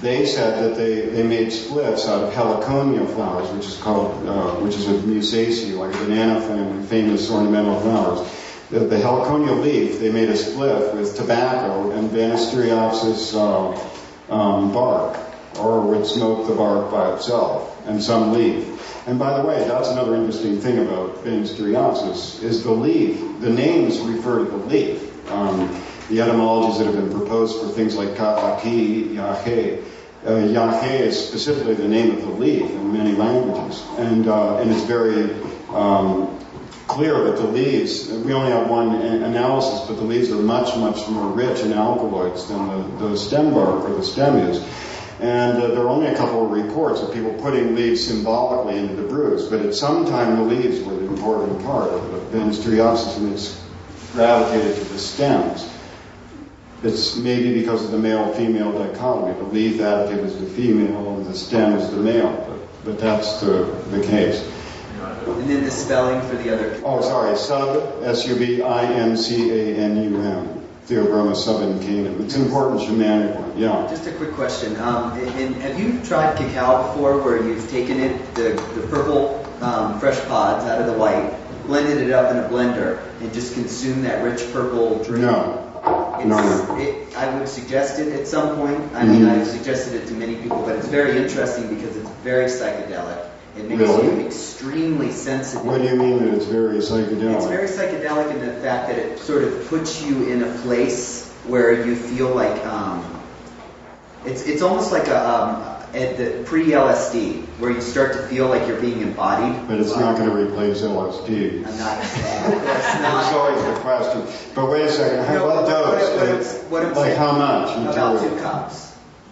They said that they made spliffs out of heliconia flowers, which is a musaceae, like a banana family, famous ornamental flowers. The heliconia leaf, they made a spliff with tobacco and Banisteriopsis bark, or would smoke the bark by itself, and some leaf. And by the way, that's another interesting thing about Banisteriopsis, is the leaf. The names refer to the leaf. The etymologies that have been proposed for things like Kataki, Yahe. Yahe is specifically the name of the leaf in many languages. And it's very clear that the leaves, we only have one analysis, but the leaves are much, much more rich in alkaloids than the stem bark or the stem is. And there are only a couple of reports of people putting leaves symbolically into the brews, but at some time the leaves were the important part of the Banisteriopsis, and it's gravitated to the stems. It's maybe because of the male-female dichotomy. The leaf additive is the female and the stem is the male, but that's the case. And then the spelling for the other. Oh, sorry, sub, S-U-B-I-N-C-A-N-U-M. Theobroma subincanum. It's an important shamanic one, yeah. Just a quick question. Have you tried cacao before where you've taken it, the purple fresh pods out of the white, blended it up in a blender, and just consumed that rich purple drink? No. I would suggest it at some point. I mean, I've suggested it to many people, but it's very interesting because it's very psychedelic. It makes you extremely sensitive. What do you mean that it's very psychedelic? It's very psychedelic in the fact that it sort of puts you in a place where you feel like it's almost like the pre-LSD, where you start to feel like you're being embodied. But it's not going to replace LSD. I'm not saying it's not. It's always the question. But wait a second. What dose? What I'm like saying, how much? About 2 cups.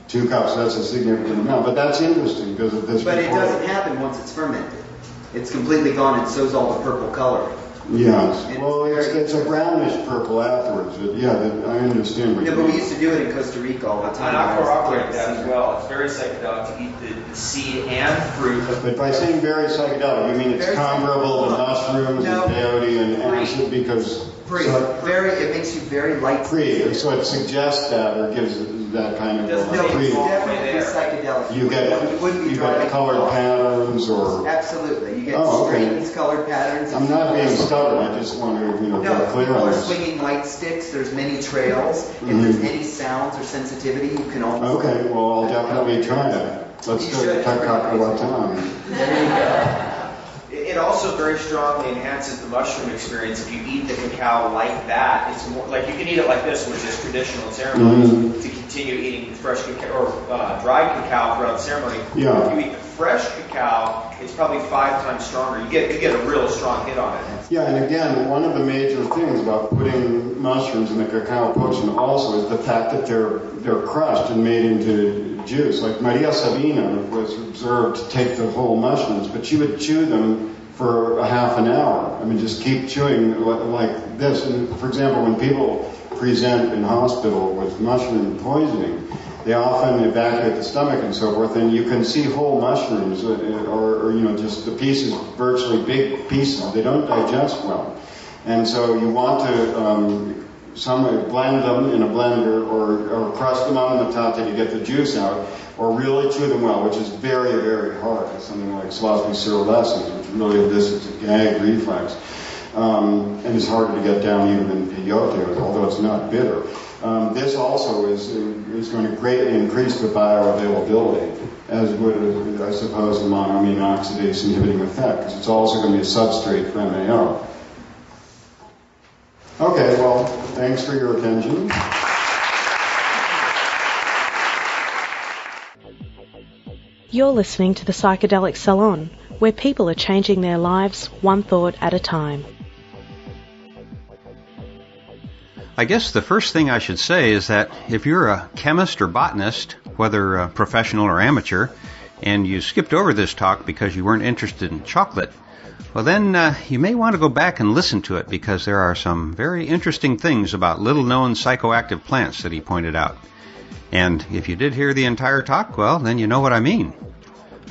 2 cups, that's a significant amount. But that's interesting because of this. But it doesn't happen once it's fermented. It's completely gone, and so's all the purple color. Yes. Well, it's a brownish purple afterwards. I understand what you mean. But we used to do it in Costa Rica all the time. And I corroborate that as well. It's very psychedelic to eat the seed and fruit. But by saying very psychedelic, you mean it's comparable to mushrooms and peyote and acid because Free. So- It makes you very light. Free, so it suggests that or gives that kind of Doesn't No, make free. it's all the way definitely there. psychedelic. You get wouldn't be you get driving. colored patterns or. Absolutely. You get Oh, okay. strings, colored patterns. I'm not being stubborn. I just want to No, get clear people on are this. swinging light sticks. There's many trails. If Mhm. there's any sounds or sensitivity, you can always. Okay, well I'll definitely try it. Let's You go should. to Takakawatan. There you go. It also very strongly enhances the mushroom experience. If you eat the cacao like that, it's more like you can eat it like this, which is traditional ceremony, to continue eating fresh cacao or dried cacao throughout the ceremony. Yeah. If you eat the fresh cacao, it's probably 5 times stronger. You get a real strong hit on it. Yeah, and again, one of the major things about putting mushrooms in the cacao potion also is the fact that they're crushed and made into juice. Like Maria Sabina was observed to take the whole mushrooms, but she would chew them for a half an hour. I mean, just keep chewing like this. And for example, when people present in hospital with mushroom poisoning, they often evacuate the stomach and so forth, and you can see whole mushrooms or just the pieces, virtually big pieces. They don't digest well. And so you want to blend them in a blender or crush them on the top to get the juice out, or really chew them well, which is very, very hard. It's something like Slosby cerulescens, which really elicits a gag reflex. And it's harder to get down even in peyote, although it's not bitter. This also is going to greatly increase the bioavailability, as would, I suppose, the monoamine oxidase inhibiting effect, because it's also going to be a substrate for MAO. Okay, well, thanks for your attention. You're listening to the Psychedelic Salon, where people are changing their lives one thought at a time. I guess the first thing I should say is that if you're a chemist or botanist, whether professional or amateur, and you skipped over this talk because you weren't interested in chocolate, well then you may want to go back and listen to it, because there are some very interesting things about little-known psychoactive plants that he pointed out. And if you did hear the entire talk, well, then you know what I mean.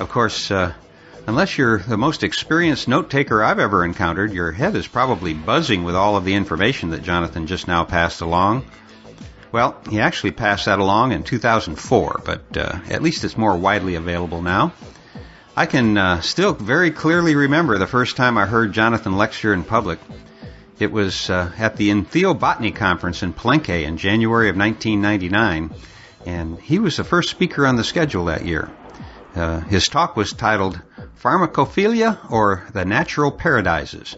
Of course, unless you're the most experienced note-taker I've ever encountered, your head is probably buzzing with all of the information that Jonathan just now passed along. Well, he actually passed that along in 2004, but at least it's more widely available now. I can still very clearly remember the first time I heard Jonathan lecture in public. It was at the Entheobotany Conference in Palenque in January of 1999, and he was the first speaker on the schedule that year. His talk was titled Pharmacophilia or the Natural Paradises,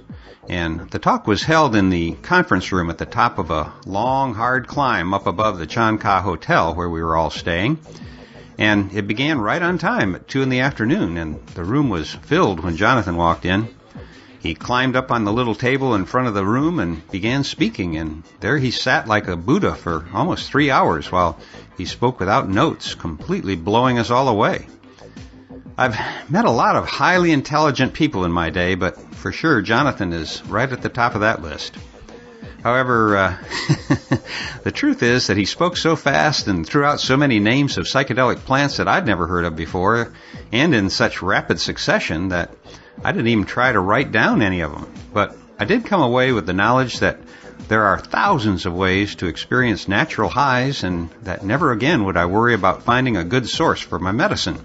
and the talk was held in the conference room at the top of a long, hard climb up above the Chanka Hotel where we were all staying. And it began right on time at 2 p.m, and the room was filled when Jonathan walked in. He climbed up on the little table in front of the room and began speaking, and there he sat like a Buddha for almost 3 hours while he spoke without notes, completely blowing us all away. I've met a lot of highly intelligent people in my day, but for sure Jonathan is right at the top of that list. However, the truth is that he spoke so fast and threw out so many names of psychedelic plants that I'd never heard of before, and in such rapid succession that I didn't even try to write down any of them. But I did come away with the knowledge that there are thousands of ways to experience natural highs, and that never again would I worry about finding a good source for my medicine,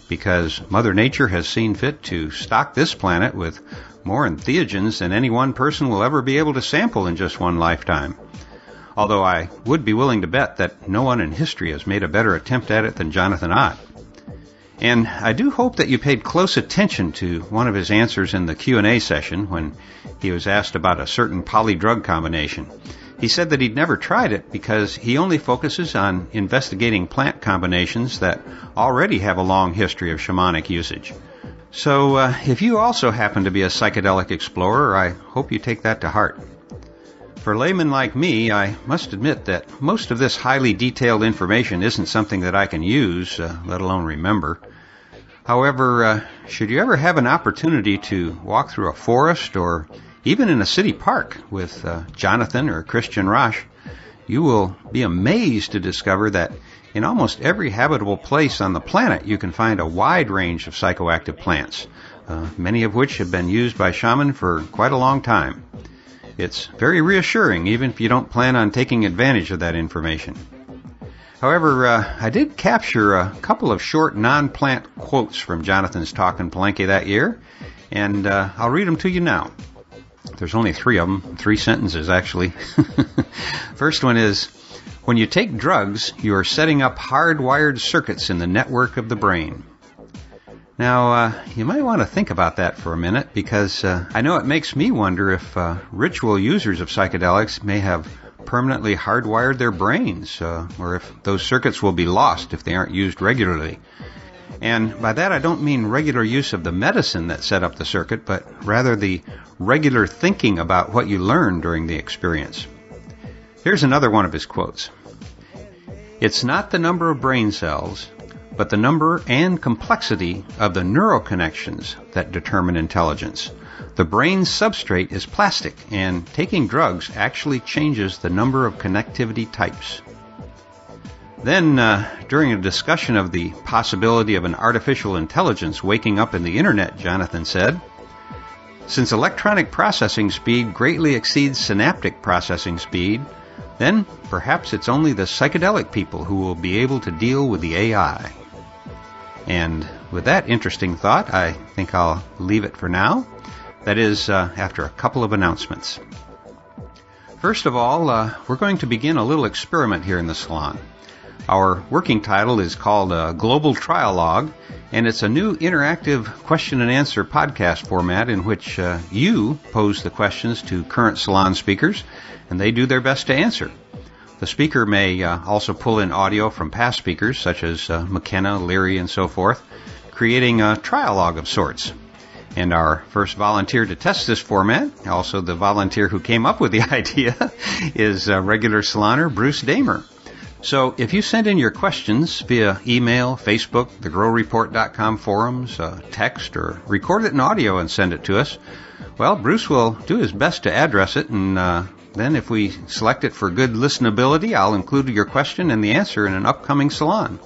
because Mother Nature has seen fit to stock this planet with more entheogens than any one person will ever be able to sample in just one lifetime. Although I would be willing to bet that no one in history has made a better attempt at it than Jonathan Ott. And I do hope that you paid close attention to one of his answers in the Q&A session when he was asked about a certain polydrug combination. He said that he'd never tried it because he only focuses on investigating plant combinations that already have a long history of shamanic usage. So if you also happen to be a psychedelic explorer, I hope you take that to heart. For laymen like me, I must admit that most of this highly detailed information isn't something that I can use, let alone remember. However, should you ever have an opportunity to walk through a forest or even in a city park with Jonathan or Christian Roche, you will be amazed to discover that in almost every habitable place on the planet you can find a wide range of psychoactive plants, many of which have been used by shamans for quite a long time. It's very reassuring, even if you don't plan on taking advantage of that information. However, I did capture a couple of short non-plant quotes from Jonathan's talk in Palenque that year, and I'll read them to you now. There's only 3 of them, 3 sentences actually. First one is, when you take drugs, you are setting up hardwired circuits in the network of the brain. Now, you might want to think about that for a minute, because I know it makes me wonder if ritual users of psychedelics may have permanently hardwired their brains, or if those circuits will be lost if they aren't used regularly. And by that I don't mean regular use of the medicine that set up the circuit, but rather the regular thinking about what you learned during the experience. Here's another one of his quotes. It's not the number of brain cells, but the number and complexity of the neural connections that determine intelligence. The brain's substrate is plastic, and taking drugs actually changes the number of connectivity types. Then, during a discussion of the possibility of an artificial intelligence waking up in the internet, Jonathan said, since electronic processing speed greatly exceeds synaptic processing speed, then perhaps it's only the psychedelic people who will be able to deal with the AI. And with that interesting thought, I think I'll leave it for now. That is, after a couple of announcements. First of all, we're going to begin a little experiment here in the salon. Our working title is called Global Trialogue, and it's a new interactive question and answer podcast format in which you pose the questions to current salon speakers, and they do their best to answer. The speaker may also pull in audio from past speakers, such as McKenna, Leary, and so forth, creating a trialogue of sorts. And our first volunteer to test this format, also the volunteer who came up with the idea, is regular saloner Bruce Damer. So if you send in your questions via email, Facebook, thegrowreport.com forums, text, or record it in audio and send it to us, well, Bruce will do his best to address it, and then if we select it for good listenability, I'll include your question and the answer in an upcoming salon.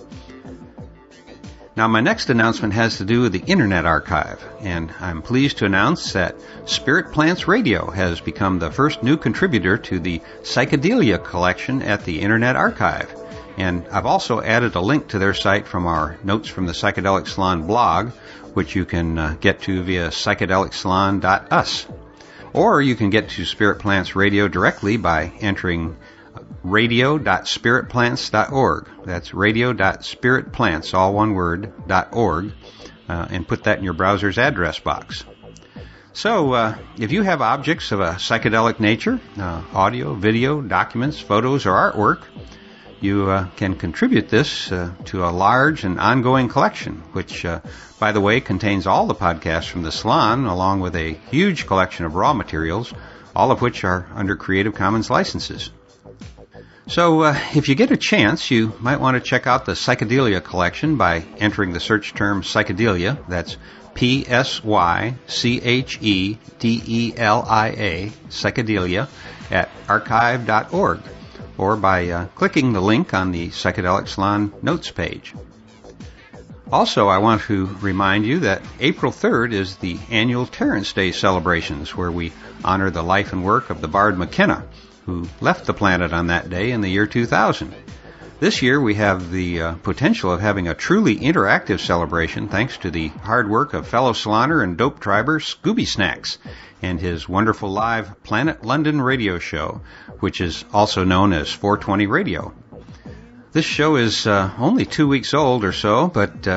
Now, my next announcement has to do with the Internet Archive, and I'm pleased to announce that Spirit Plants Radio has become the first new contributor to the Psychedelia collection at the Internet Archive. And I've also added a link to their site from our Notes from the Psychedelic Salon blog, which you can get to via psychedelicsalon.us. Or you can get to Spirit Plants Radio directly by entering radio.spiritplants.org. That's radio.spiritplants, all one word, .org, and put that in your browser's address box. So, if you have objects of a psychedelic nature, audio, video, documents, photos, or artwork, you can contribute this to a large and ongoing collection, which, by the way, contains all the podcasts from the salon, along with a huge collection of raw materials, all of which are under Creative Commons licenses. So, if you get a chance, you might want to check out the Psychedelia collection by entering the search term Psychedelia, that's Psychedelia, Psychedelia, at archive.org, or by clicking the link on the Psychedelic Salon Notes page. Also, I want to remind you that April 3rd is the annual Terrence Day celebrations, where we honor the life and work of the Bard McKenna, who left the planet on that day in the year 2000. This year we have the potential of having a truly interactive celebration thanks to the hard work of fellow saloner and dope triber Scooby Snacks and his wonderful live Planet London radio show, which is also known as 420 Radio. This show is only 2 weeks old or so, but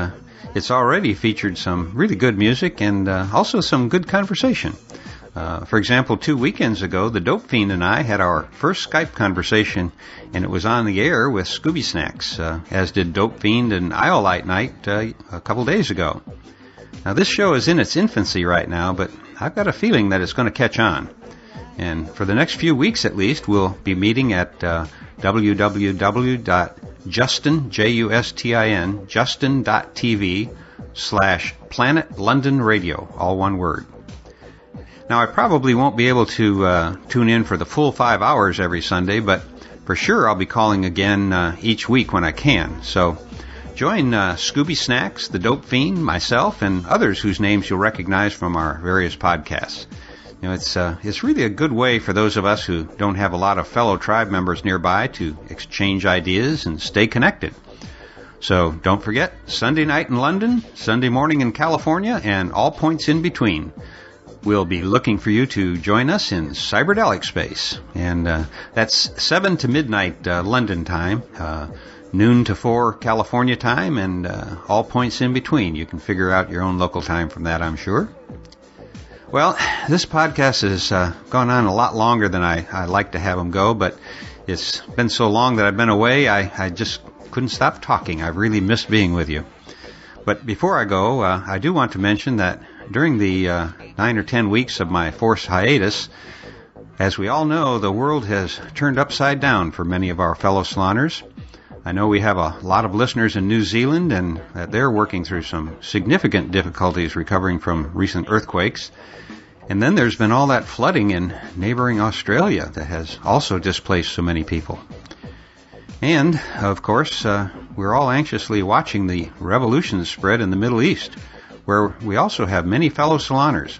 it's already featured some really good music and also some good conversation. For example, 2 weekends ago, the Dope Fiend and I had our first Skype conversation, and it was on the air with Scooby Snacks, as did Dope Fiend and Iolite Night a couple days ago. Now, this show is in its infancy right now, but I've got a feeling that it's going to catch on. And for the next few weeks at least, we'll be meeting at justin.tv/Planet London Radio, all one word. Now, I probably won't be able to tune in for the full 5 hours every Sunday, but for sure I'll be calling again each week when I can. So join Scooby Snacks, the Dope Fiend, myself, and others whose names you'll recognize from our various podcasts. It's really a good way for those of us who don't have a lot of fellow tribe members nearby to exchange ideas and stay connected. So don't forget, Sunday night in London, Sunday morning in California, and all points in between. We'll be looking for you to join us in Cyberdelic Space. And that's 7 to midnight London time, noon to 4 California time, and all points in between. You can figure out your own local time from that, I'm sure. Well, this podcast has gone on a lot longer than I like to have them go, but it's been so long that I've been away, I just couldn't stop talking. I've really missed being with you. But before I go, I do want to mention that during the 9 or 10 weeks of my forced hiatus, as we all know, the world has turned upside down for many of our fellow Saloners. I know we have a lot of listeners in New Zealand, and that they're working through some significant difficulties recovering from recent earthquakes. And then there's been all that flooding in neighboring Australia that has also displaced so many people. And, of course, we're all anxiously watching the revolution spread in the Middle East, where we also have many fellow Saloners.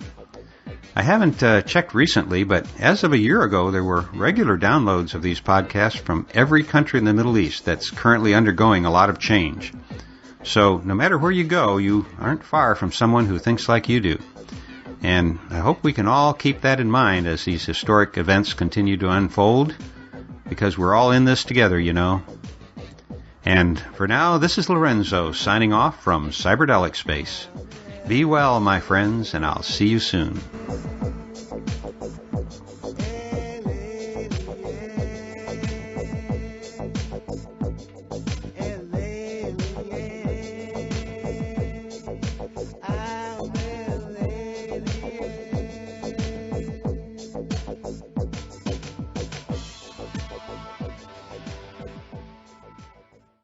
I haven't checked recently, but as of a year ago, there were regular downloads of these podcasts from every country in the Middle East that's currently undergoing a lot of change. So no matter where you go, you aren't far from someone who thinks like you do. And I hope we can all keep that in mind as these historic events continue to unfold, because we're all in this together, you know. And for now, this is Lorenzo signing off from Cyberdelic Space. Be well, my friends, and I'll see you soon.